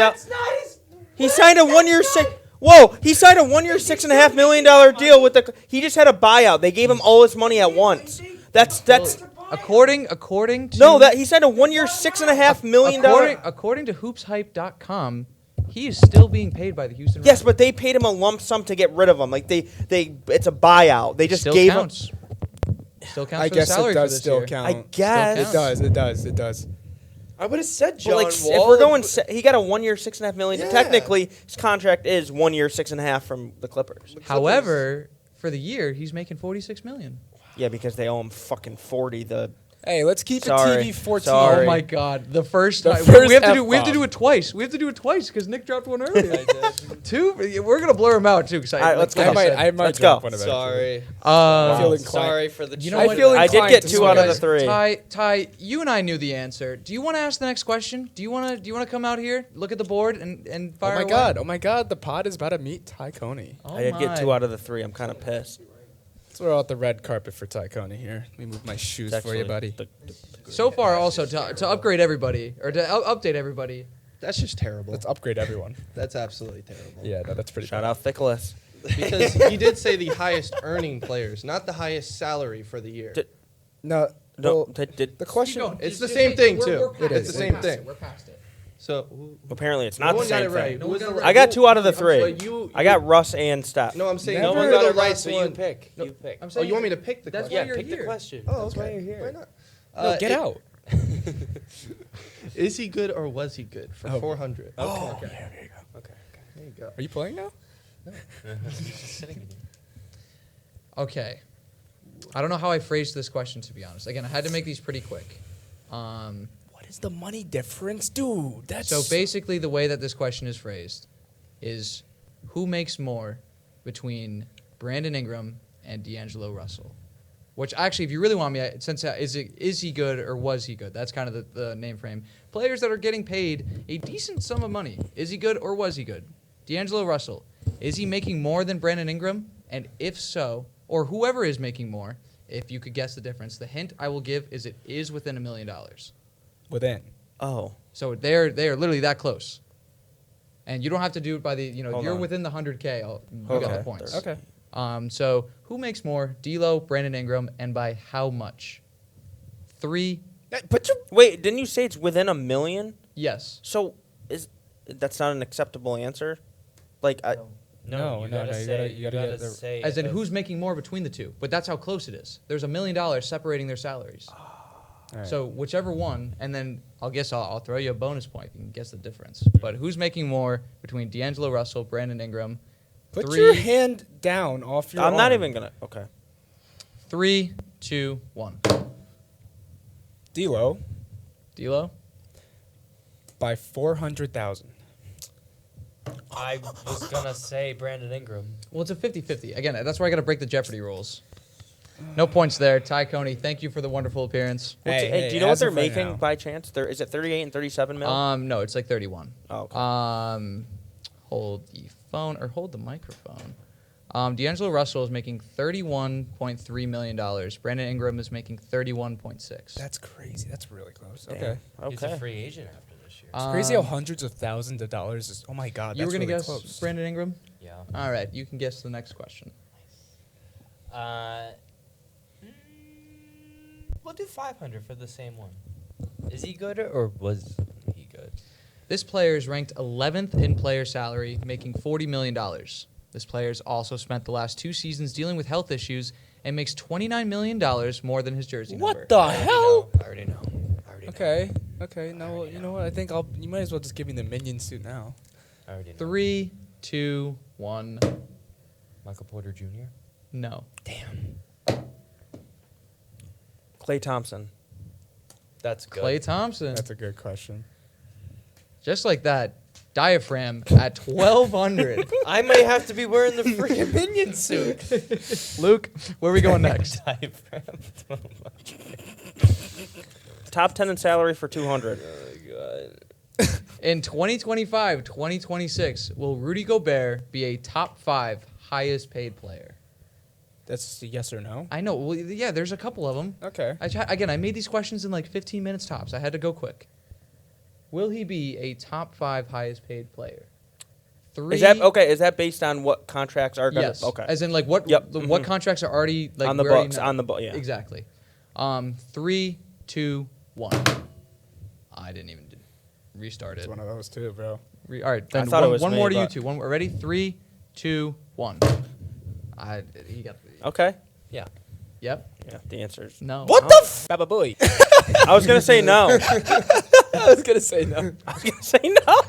He signed a 1-year He signed a 1-year, $6.5 million deal with the. He just had a buyout. They gave him all his money at once. That's. According to No, that he signed a 1-year, $6.5 million. according to hoopshype.com, he is still being paid by the Houston Yes, Rockets. but they paid him a lump sum to get rid of him. Like it's a buyout. They just Still gave counts. Still counts I for the guess salary it for does this still year. count. I guess. It does. It does. It does. I would have said But John like, Wall. if we're going, he got a 1-year, $6.5 million. Yeah. Technically, his contract is 1 year, $6.5 from the Clippers. However, for the year, he's making $46 million. Yeah, because they owe him fucking 40. Hey, let's keep Sorry. it TV 14. Sorry. Oh my God! The first The time first we have to do F-bomb. it twice. We have to do it twice because Nick dropped one earlier. Two. We're gonna blur him out too. Cause All right, let's like go. I might. said. I might Let's drop go. one eventually. Sorry. I feel inclined. Sorry for the. You know I what? feel I did inclined get to 2 swing out of guys. the 3. Ty, you and I knew the answer. Do you want to ask the next question? Do you want to come out here, look at the board, and Oh fire my away? God! Oh my God! The pod is about to meet Ty Coney. Oh I did get my. 2 out of the 3. I'm kind of pissed. Let's throw out the red carpet for Ty Coney here. Let me move my shoes It's for you, actually buddy. So far, also to upgrade everybody or to update everybody. That's just terrible. Let's upgrade everyone. That's absolutely terrible. Yeah, no, that's pretty. Shout bad. out Thickles. Because he did say the highest earning players, not the highest salary for the year. Did- No, No, well, did, the question. It's the same thing, We're- too. we're past It's the We're same past thing. it. We're past it. So apparently it's no not the one got same it right. thing. Who was the got it right? I got 2 out of the I'm 3. sorry, you- I got Russ and Steph. No, I'm saying No you one were got the it right, right so one. you pick. No, You pick. I'm Oh, saying you want me to pick the That's question? why Yeah, you're pick here. the question. Oh, That's why okay. you're here. Why not? No, get out. Is he good or was he good for Oh. 400? Oh, Okay. yeah, there you go. Okay. There you go. Are you playing now? Just sitting in here. Okay. I don't know how I phrased this question, to be honest. Again, I had to make these pretty quick. What is the money difference, dude? That's So basically, the way that this question is phrased is who makes more between Brandon Ingram and D'Angelo Russell? Which actually, if you really want me, is he good or was he good? That's kind of the name frame. Players that are getting paid a decent sum of money. Is he good or was he good? D'Angelo Russell, is he making more than Brandon Ingram? And if so, or whoever is making more, if you could guess the difference, the hint I will give is it is within $1 million. within. Oh. So they're literally that close. And you don't have to do it by the, Hold you're on. within the 100K. You got Okay. the points. Okay. So who makes more? D'Lo, Brandon Ingram, and by how much? 3. But you Wait, didn't you say it's within $1 million? Yes. So that's not an acceptable answer? Like, No, you no, gotta no, you say, gotta- you gotta get the- say As in if- who's making more between the two. But that's how close it is. There's $1 million separating their salaries. All right. So whichever one, and then I'll throw you a bonus point if you can guess the difference. But who's making more between D'Angelo Russell, Brandon Ingram? Put 3, your hand down off your I'm not arm. even going to. Okay. 3, 2, 1. D'Lo D'Lo? by 400,000. I was gonna say Brandon Ingram. Well, it's a 50-50. Again, that's where I got to break the Jeopardy rules. No points there. Ty Coney, thank you for the wonderful appearance. Do you know what they're making by chance? Is it 38 and 37 mil? No, it's like 31. Oh, okay. Hold the phone or hold the microphone. D'Angelo Russell is making $31.3 million. Brandon Ingram is making 31.6. That's crazy. That's really close. Damn. Okay. He's a Okay. free agent after this year. It's crazy how hundreds of thousands of dollars is. Oh my God. You That's were gonna really guess close. Brandon Ingram? Yeah. All right, you can guess the next question. We'll do 500 for the same one. Is he good or was he good? This player is ranked 11th in player salary, making $40 million. This player has also spent the last 2 seasons dealing with health issues and makes $29 million more than his jersey number. What the hell? I already know. Okay. Okay. No, you know what? I think you might as well just give me the minion suit now. I already know. 3, 2, 1. Michael Porter Jr. No. Klay Thompson. That's good. Klay Thompson. That's a good question. Just like that, diaphragm at 1,200. I might have to be wearing the freaking minion suit. Luke, where are we going next? Diaphragm. Top 10 in salary for 200. In 2025, 2026, will Rudy Gobert be a top 5 highest paid player? That's just a yes or no. I know. Well, yeah, there's a couple of them. Okay. I made these questions in like 15 minutes tops. I had to go quick. Will he be a top 5 highest paid player? 3. Is that okay? Is that based on what contracts are going to? Yes. Okay. As in, like, what Yep. what contracts are already like on the we already books. know. On the book. Yeah. Exactly. 3, 2, 1. I didn't even restart It's it. one of those too, bro. All right, then thought it was one me, more to you but- two. One more. Ready? 3, 2, 1. He got. Okay. Yeah. Yep. Yeah. The answer is No. What the f? Baba Booey. I was gonna say no. I was gonna say no. I was gonna say no.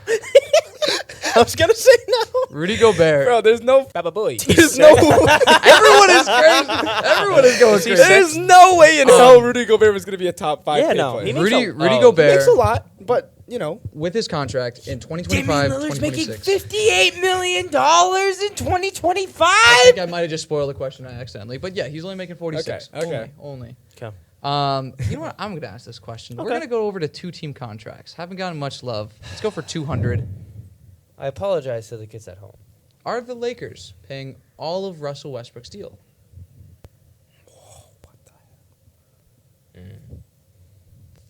I was gonna say no. Rudy Gobert. Bro, there's no Baba Booey. There's no. Everyone is crazy. Everyone is going crazy. There's no way in hell Rudy Gobert was gonna be a top 5 Yeah, paid no, player. he He makes Rudy a- Rudy oh. Gobert makes a lot, but you know. with his contract in 2025, 2026. $58 million in 2025. I think I might have just spoiled the question accidentally, but yeah, he's only making 46. Okay. Only. Okay. You know what? I'm gonna ask this question. We're Okay. gonna go over to 2-team contracts. Haven't gotten much love. Let's go for 200. I apologize to the kids at home. Are the Lakers paying all of Russell Westbrook's deal?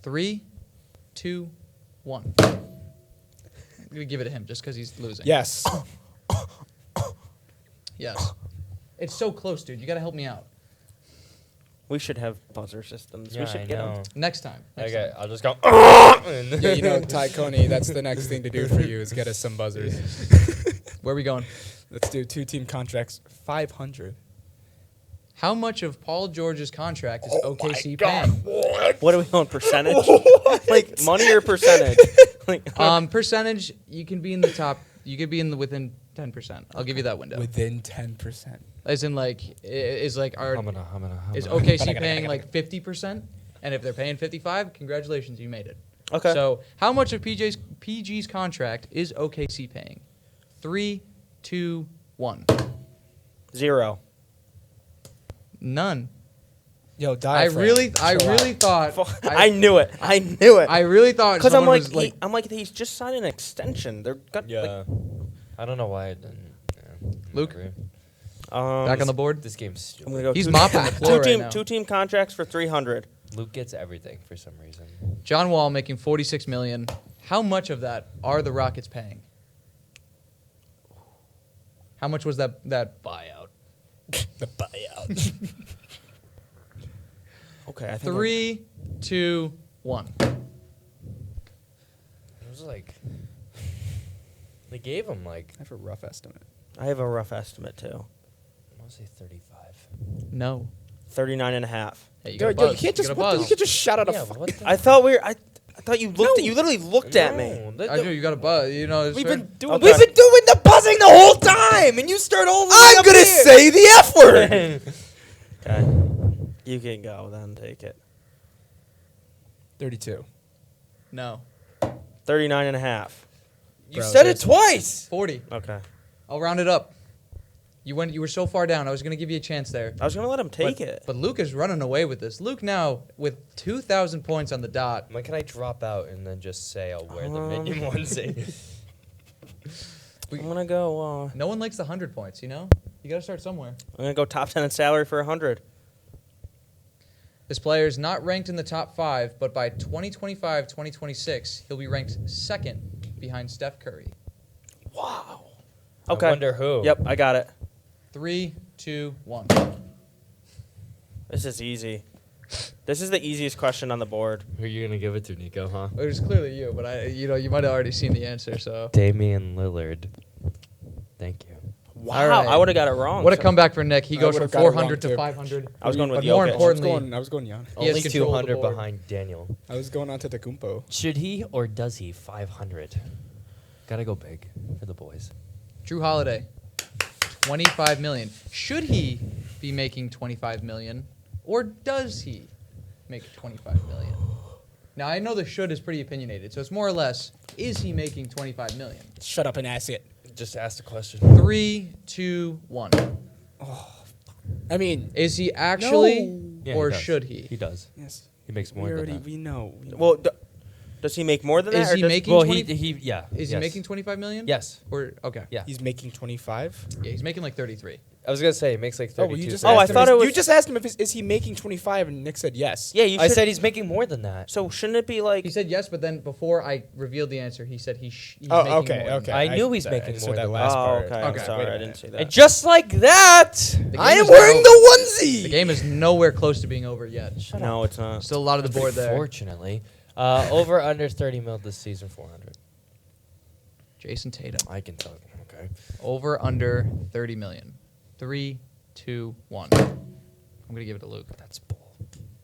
3, 2, 1. I'm gonna give it to him just because he's losing. Yes. Yes. It's so close, dude. You gotta help me out. We should have buzzer systems. Yeah, we should I get know. them. Next time. Next Okay, time. I'll just go. Yeah, you know, Ty Coney, that's the next thing to do for you is get us some buzzers. Where are we going? Let's do 2-team contracts, 500. How much of Paul George's contract is OKC paying? What are we on percentage? Like money or percentage? Like, Percentage, you can be in the top. You could be in the within 10%. I'll give you that window. Within 10%. As in, like, is like our is Humana. OKC paying like 50%? And if they're paying 55, congratulations, you made it. Okay. So how much of PG's contract is OKC paying? 3, 2, 1. 0. None. Yo, I diaphragm. really Chill thought. I knew it. I knew it. I really thought. Because I'm someone like, was I'm like, he's just signed an extension. They're got, Yeah. I don't know why I didn't. Yeah, Luke? agree. back on the board. This game's I'm stupid. gonna go He's mopping the floor right now. 2-team contracts for 300. Luke gets everything for some reason. John Wall making $46 million. How much of that are the Rockets paying? How much was that buyout? The buyout. Okay, I think 3, 2, 1. It was like they gave him like I have a rough estimate. I have a rough estimate too. I want to say 35. No. 39 and a half. Hey, you Yo, got a yo, you buzz. can't just got a buzz. you can't just shout out a Yeah, fuck. what the I thought I thought you looked. You literally looked at me. I knew you got a buzz. You know, it's We've fair. been doing Okay. we've been doing the buzzing the whole time, and you start all the way I'm up gonna here. say the F word. Okay, you can go then. Take it. 32. No. 39 and a half. You Bro, said it seriously. twice. 40. Okay. I'll round it up. You were so far down. I was gonna give you a chance there. I was gonna let him take it. But Luke is running away with this. Luke now with 2,000 points on the dot. Like, can I drop out and then just say I'll wear the minion onesie? I'm gonna go. No one likes the 100 points. You know. You gotta start somewhere. I'm gonna go top 10 in salary for 100. This player is not ranked in the top 5, but by 2025-2026, he'll be ranked second behind Steph Curry. Wow. I Okay. wonder who. Yep, I got it. 3, 2, 1. This is easy. This is the easiest question on the board. Who are you gonna give it to, Nico? Huh? It was clearly you, but you might have already seen the answer. So Damian Lillard. Thank you. Wow, All right. I would have got it wrong. what a comeback for Nick. He I goes from would've got it wrong, 400 to too. 500. I was going with But more Jokic. importantly, I was going Jan. He has Only control of the 200 board. behind Daniel. I was going on to the Kumpo. Should he or does he 500? Gotta go big for the boys. Drew Holiday, 25 million. Should he be making 25 million, or does he make 25 million? Now I know the should is pretty opinionated, so it's more or less: is he making 25 million? Shut up and ask it. Just ask the question. 3, 2, 1. I mean, Is he actually, Yeah, or he does. should he? He does. yes. He makes more we than already that. we know. Well, does he make more than that? Is or he does- making Well, 20? yeah. Is he yes. making 25 million? Yes. Or okay. Yeah. He's making 25. Yeah, he's making like 33. I was gonna say he makes like 32. Oh, well, you just Oh, I asked him thought if- it was- You just asked him if is he making 25, and Nick said yes. Yeah, you I should- said he's making more than that. So shouldn't it be like? He said yes, but then before I revealed the answer, he said he's Oh, making okay, more than okay. that. I knew he's making just more heard that than last oh, part. okay. I'm Okay, sorry, wait a I minute. didn't see that. And just like that, game I am is wearing now- the onesie. The game is nowhere close to being over yet. No, it's not. Still a lot of the board there. Fortunately, over under 30 mil this season, 400. Jason Tatum. I can tell. Okay. Over under 30 million. 3, 2, 1. I'm gonna give it to Luke. That's bull.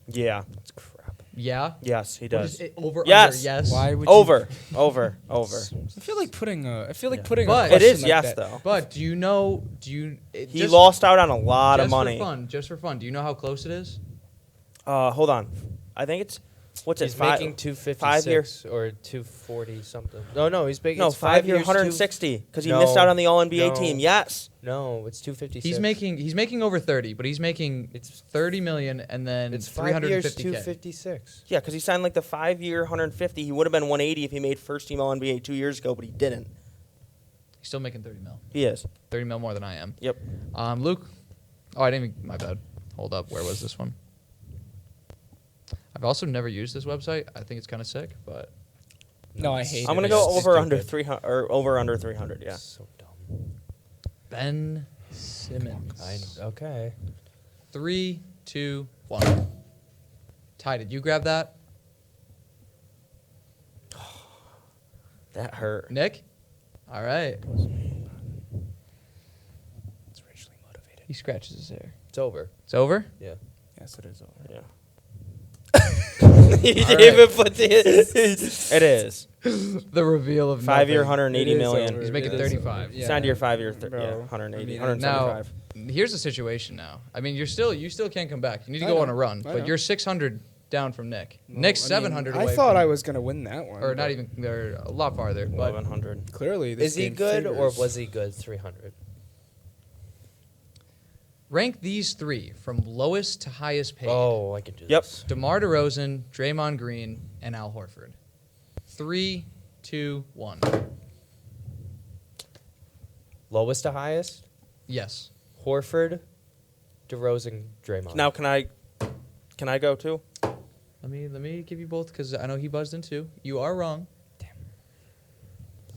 Yeah. That's crap. Yeah. Yes, he What does. is it? Over. Yes. Under, yes. Why would Over. Over. I feel like putting a. I feel like Yeah. putting. But- a It is question like yes that. though. But do you know? He lost out on a lot of money. Just for fun. Do you know how close it is? Hold on. I think it's what's He's it? making 5 year. 256 or 240 something. No, he's making No, it's 5 year, years, 160 because he No. missed out on the All NBA No. team. Yes. No, it's 256. He's making over 30, but he's making It's 30 million and then It's 5 years, 350K. 256. Yeah, because he signed like the 5 year, 150. He would have been 180 if he made first team All NBA 2 years ago, but he didn't. He's still making 30 mil. He is. 30 mil more than I am. Yep. Luke. Oh, I didn't even. My bad. Hold up. Where was this one? I've also never used this website. I think it's kind of sick, but No, I hate. I'm it. gonna It's go just over under stupid. 300 or over under 300. Yeah. So dumb. Ben Simmons. Okay. 3, 2, 1. Ty, did you grab that? That hurt. Nick? All right. It's racially motivated. He scratches his hair. It's over. It's over? Yeah. Yes, it is over. Yeah. He All didn't right. even put the. It is. The reveal of 5 year, nothing. 180 It is million. over. He's making It is 35. over. He signed your 5 year, Bro, yeah, 180, I mean, 175. Now, here's the situation now. I mean, you still can't come back. You need to I go know. on a run, I but know. you're 600 down from Nick. Well, Nick's I mean, 700 I away thought from, I was gonna win that one. or not but even, they're a lot farther. But 1100. Clearly, this Is he game good or favors- was he good? 300. rank these three from lowest to highest paid. Oh, I can do Yep. this. DeMar DeRozan, Draymond Green, and Al Horford. 3, 2, 1. Lowest to highest? Yes. Horford, DeRozan, Draymond. Now can I go too? Let me give you both because I know he buzzed in too. You are wrong. Damn.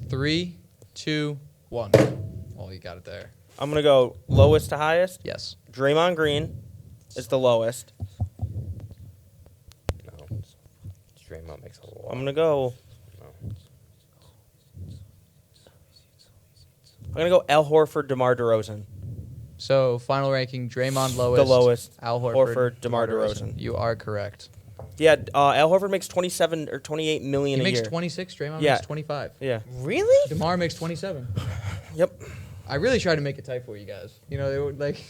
3, 2, 1. Oh, you got it there. I'm gonna go lowest to highest. Yes. Draymond Green is the lowest. No. Draymond makes a lot. I'm gonna go. I'm gonna go Al Horford, DeMar DeRozan. So final ranking: Draymond lowest. The lowest. Al Horford, Horford, DeMar DeRozan. You are correct. Yeah, Al Horford makes 27 or 28 million He a makes year. 26. Draymond Yeah. makes 25. Yeah. Really? DeMar makes 27. Yep. I really tried to make it tight for you guys. You know, they were like.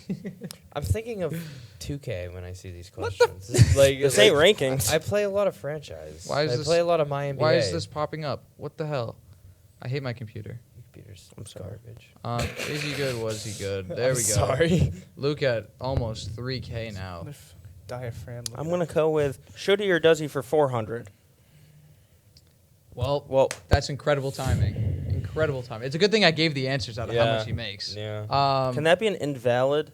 I'm thinking of 2K when I see these questions. It's like, This ain't rankings. I play a lot of franchise. Why is I this- play a lot of my NBA. Why is this popping up? What the hell? I hate my computer. Computer's I'm sorry. garbage. Is he good? Was he good? There we go. Sorry. Luke at almost 3K now. Diaphragm. I'm gonna go with should he or does he for 400. Well, that's incredible timing. Incredible timing. It's a good thing I gave the answers out of how Yeah. much he makes. Yeah. Can that be an invalid?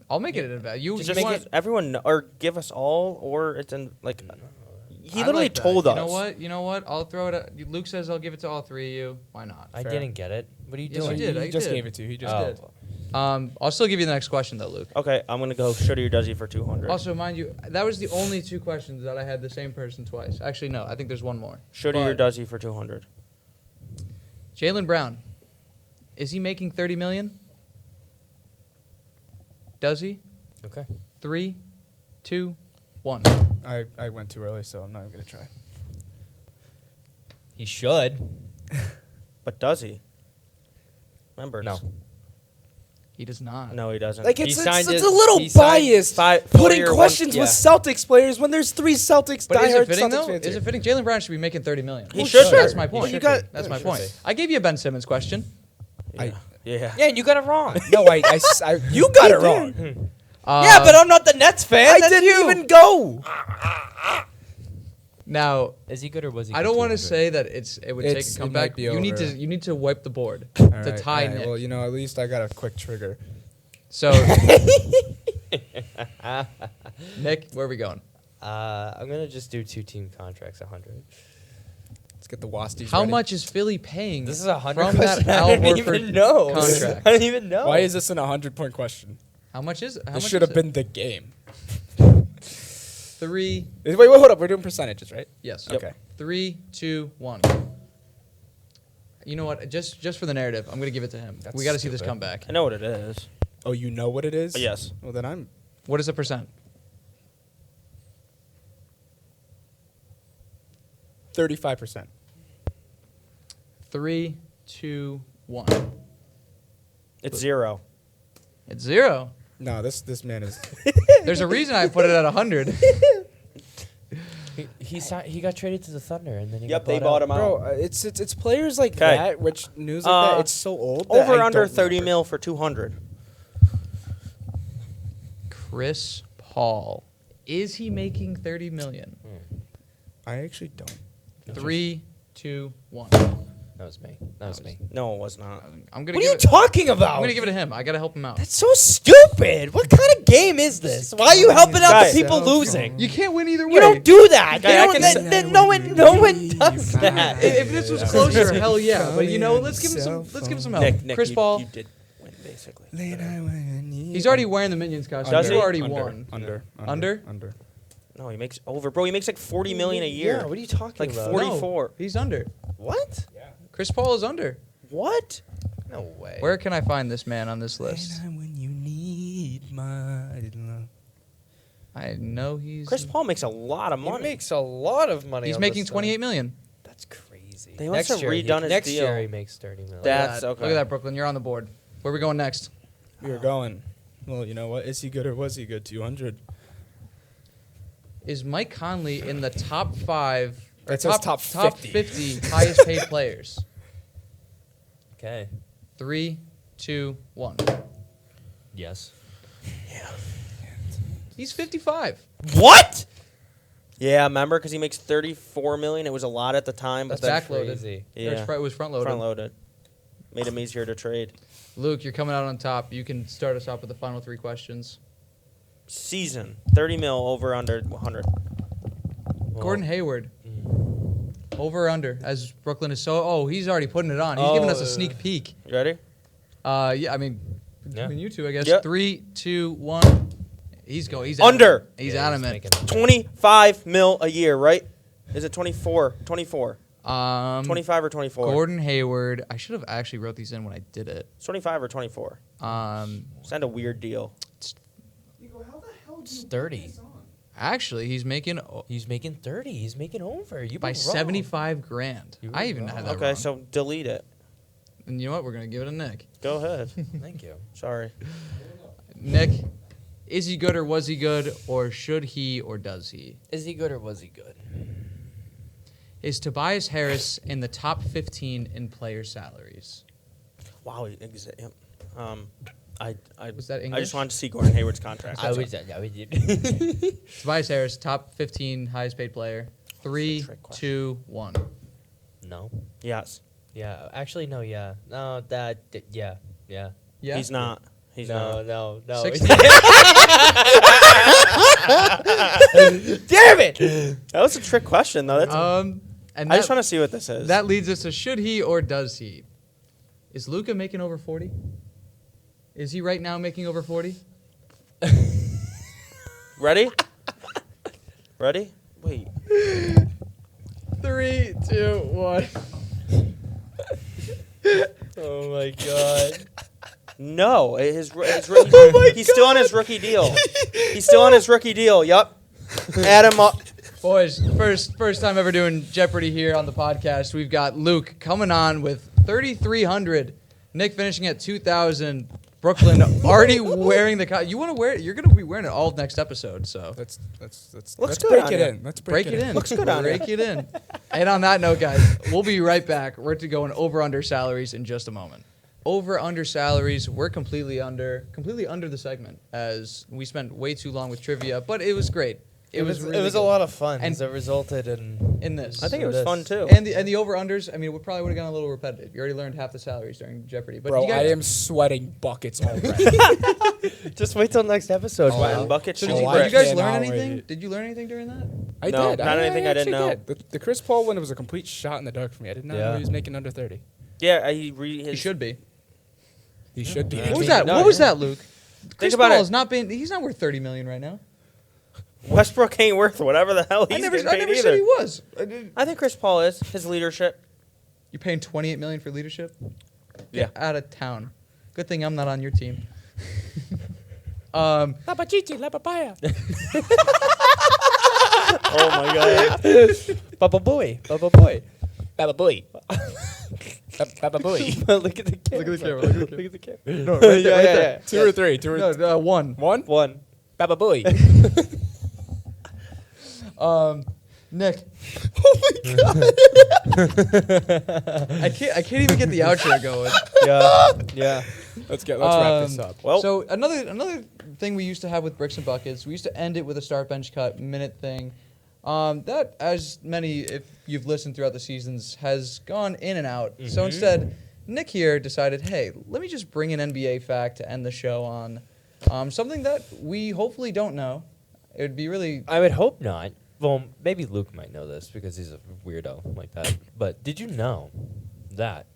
I'll make it an invalid. You Just just make want, it everyone or give us all, or it's in like. He I literally like that. told us. You know what? I'll throw it. Luke says I'll give it to all three of you. Why not? I Fair. didn't get it. What are you Yes, doing? you did. I He just did. gave it to you. He just Oh. did. I'll still give you the next question though, Luke. Okay, I'm gonna go should he or does he for 200. Also, mind you, that was the only two questions that I had the same person twice. Actually, no. I think there's one more. Should he or But does he for 200? Jaylen Brown, is he making 30 million? Does he? Okay. 3, 2, 1. I went too early, so I'm not even gonna try. He should. But does he? Remember? No. He does not. No, he doesn't. Like He it's signed a it- little he signed biased five- putting 4-year, questions yeah. with Celtics players when there's three Celtics But is diehard it fitting Celtics though? fans Is here. it fitting? Jaylen Brown should be making 30 million. He should. That's my point. You got- That's my should point. be. I gave you a Ben Simmons question. Yeah. Yeah. Yeah, and you got it wrong. No, you got it wrong. Yeah, but I'm not the Nets fan. I That's didn't you. even go. Now, Is he good or was he? I don't want to say that it would It's- take a it comeback. might be You need over. to wipe the board All to right, tie all right. Nick. Well, you know, at least I got a quick trigger. So, Nick, where are we going? I'm gonna just do 2-team contracts, 100. Let's get the Wasties How ready. much is Philly paying This is 100 from that Al I don't Horford even know. contract? I don't even know. Why is this an 100-point question? How much is it? How This much should is have been the game. 3. Wait, hold up. We're doing percentages, right? Yes. Okay. 3, 2, 1. You know what? Just for the narrative, I'm gonna give it to him. That's We got to see this stupid. comeback. I know what it is. Oh, you know what it is? Yes. Well, then I'm What is the percent? 35%. 3, 2, 1. It's 0. It's 0. No, this man is. There's a reason I put it at 100. He got traded to the Thunder and then he Yep, got they bought bought out. him out. Bro, it's players like 'Kay. that, which news like that, it's so old. that Over I under don't 30 remember. mil for 200. Chris Paul. Is he making 30 million? I actually don't. 3, 2, 1. That was me. That was me. No, it was not. I'm gonna What are give you it. talking I'm about? gonna give it to him. I gotta help him out. That's so stupid. What kind of game is this? Why are you helping out Guys. the people losing? You can't win either way. You don't do that. Guy, I can No one does that. If this was closer, hell yeah. But you know, let's give him some. Let's give him some help. Nick, Chris you, Paul. you did win, basically. He's already wearing the Minions costume. Does You he? already Under, won. Under. Under? Under. No, he makes over. Bro, he makes like 40 million a year. Yeah, what are you talking Like about? 44. No, he's under. What? Chris Paul is under. What? No way. Where can I find this man on this list? When you need my love. I know he's. Chris Paul makes a lot of He money. makes a lot of money. He's on making this 28 thing. million. That's crazy. They must have redone his next deal. year he makes 30 million. That's Look okay. at that, Brooklyn. You're on the board. Where are we going next? We were going. Well, you know what? Is he good or was he good? 200. is Mike Conley in the top 5 or It says top top 50 highest paid players? Okay. 3, 2, 1. Yes. He's 55. What? Yeah, remember? Because he makes $34 million. It was a lot at the time, but That's then backloaded. crazy. yeah, It was front loaded. front loaded. Made him easier to trade. Luke, you're coming out on top. You can start us off with the final 3 questions. Season 30 mil over under 100. Gordon Hayward. Mm. Over or under, as Brooklyn is so. Oh, he's already putting it on. He's giving us a sneak peek. You ready? Yeah, I mean, Yeah. between you two, I guess. Yep. 3, 2, 1. He's going. He's Under. Adamant. He's Yeah, adamant. making it. 25 mil a year, right? Is it 24? 24. 25 or 24? Gordon Hayward. I should have actually wrote these in when I did it. It's 25 or 24. Sound a weird deal. It's 30. Actually, he's making He's making 30. He's making over. You by were wrong. 75 grand. You were I even wrong. had that Okay, wrong. so delete it. And you know what? We're gonna give it a Nick. Go ahead. Thank you. Sorry. Nick, is he good or was he good, or should he or does he? Is he good or was he good? Is Tobias Harris in the top 15 in player salaries? Wow. I Was that I English? just wanted to see Gordon Hayward's contract. I That's all. would. Tobias Harris, top 15 highest paid player. 3, trick question. 2, 1. No. Yes. Yeah. Actually, no. Yeah. No. Yeah. Yeah. Yeah. He's not. He's No. not. No. No. 60? Damn it! That was a trick question, though. That's And I just that, want to see what this is. that leads us to should he or does he? Is Luka making over 40? Is he right now making over 40? Ready? Ready? Wait. 3, 2, 1. Oh my god. No, his rookie, he's still on his rookie deal. He's still on his rookie deal. Yup. Add him up. Boys, first time ever doing Jeopardy here on the podcast. We've got Luke coming on with 3,300. Nick finishing at 2,000. Brooklyn already wearing the. You want to wear it? You're gonna be wearing it all next episode. So Let's Looks good break on it you. in. Let's break it in. Looks good on Break it in. And on that note, guys, we'll be right back. We're to go over under salaries in just a moment. Over under salaries, we're completely under the segment as we spent way too long with trivia, but it was great. It was really it was a good. lot of fun. And- And it resulted in this. I think it was This. fun too. And the over unders. I mean, we probably would have gone a little repetitive. You already learned half the salaries during Jeopardy, but Bro, you guys, I am sweating buckets already. Just wait till next episode. Sweating Wow. buckets. So and did you bricks. guys can't learn already- anything? Did you learn anything during that? I No, did. not anything I didn't actually know. did. The Chris Paul one was a complete shot in the dark for me. I did not know Yeah. he was making under 30. Yeah, He should be. He should be. What was that? No, What was yeah. that, Luke? Chris about Paul it. is not being. He's not worth $30 million right now. Westbrook ain't worth whatever the hell he's I never getting paid said he either. was. I think Chris Paul is his leadership. You're paying $28 million for leadership? Yeah. Get out of town. Good thing I'm not on your team. La pachichi, la papaya. Oh my god. Baba boy. Baba boy. Baba boy. Baba boy. Look at the camera. Look at the camera, look at the Look at the camera. No, right there, Yeah, right yeah, there. Two or three. Two or No, one. one. One. Baba boy. Nick. I can't even get the outro going. Yeah. Let's wrap this up. Well, So another thing we used to have with Bricks and Buckets, we used to end it with a start bench cut minute thing. That, as many, if you've listened throughout the seasons, has gone in and out. So instead, Nick here decided, hey, let me just bring an NBA fact to end the show on. Something that we hopefully don't know. It would be really. I would hope not. Well, maybe Luke might know this because he's a weirdo like that. But did you know that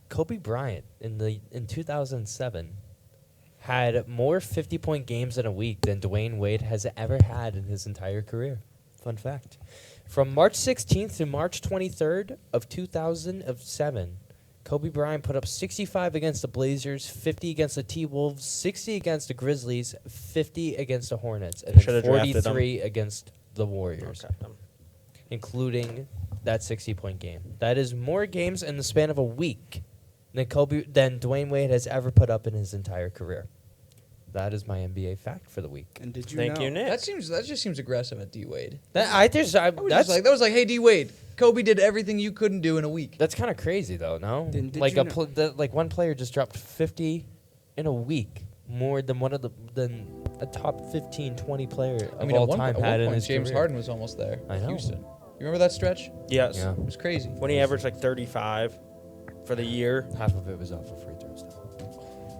Kobe Bryant in 2007 had more 50-point games in a week than Dwayne Wade has ever had in his entire career? Fun fact. From March 16th to March 23rd of 2007, Kobe Bryant put up 65 against the Blazers, 50 against the T-Wolves, 60 against the Grizzlies, 50 against the Hornets, and then Should've drafted 43 against the Warriors, including that 60-point game. That is more games in the span of a week than Dwayne Wade has ever put up in his entire career. that is my NBA fact for the week. And did you Thank know? you, Nick. That just seems aggressive at D Wade. I was That was like, hey D Wade, Kobe did everything you couldn't do in a week. That's kind of crazy, though. No, Did like you know- like one player just dropped 50 in a week, more than than a top 15, 20 player of all time had in his James career. Harden was almost there. I know. Houston. You remember that stretch? Yes. Yeah, It was crazy. When he averaged like 35 for the year, half of it was off of free throws. Though.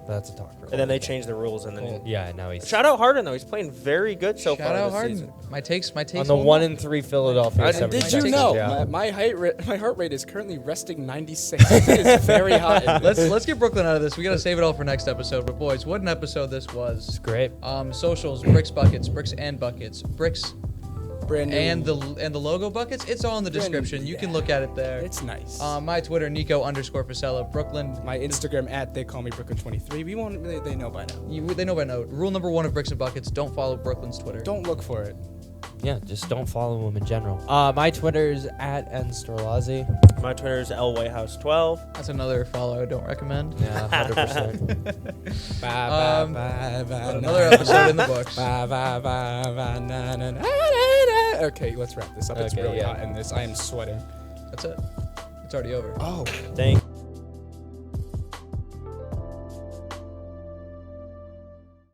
That's a talk. For and then they changed the rules, and then Yeah, now he's shout out Harden though. He's playing very good so Shout far out this Harden. season. My takes. on the hold 1 up. and 3 Philadelphia. And did you 76ers, know yeah. my heart rate is currently resting 96. It is very high. Let's get Brooklyn out of this. We gotta save it all for next episode. But boys, what an episode this was. It's great. Socials, bricks buckets, bricks and buckets, bricks Brand new. and the logo buckets. It's all in the Brand new, description. You can yeah. look at it there. It's nice. My Twitter, Nico_Fasella. Brooklyn. My Instagram they call me Brooklyn23. They know by now. They know by now. Rule number 1 of bricks and buckets: don't follow Brooklyn's Twitter. Don't look for it. Yeah, just don't follow him in general. My Twitter is @nstorlazi. My Twitter is lwayhouse12. That's another follow I don't recommend. Yeah, 100%. Another episode in the books. Okay, let's wrap this up. It's Okay, really yeah. hot in this. I am sweating. That's it. It's already over. Oh. Thank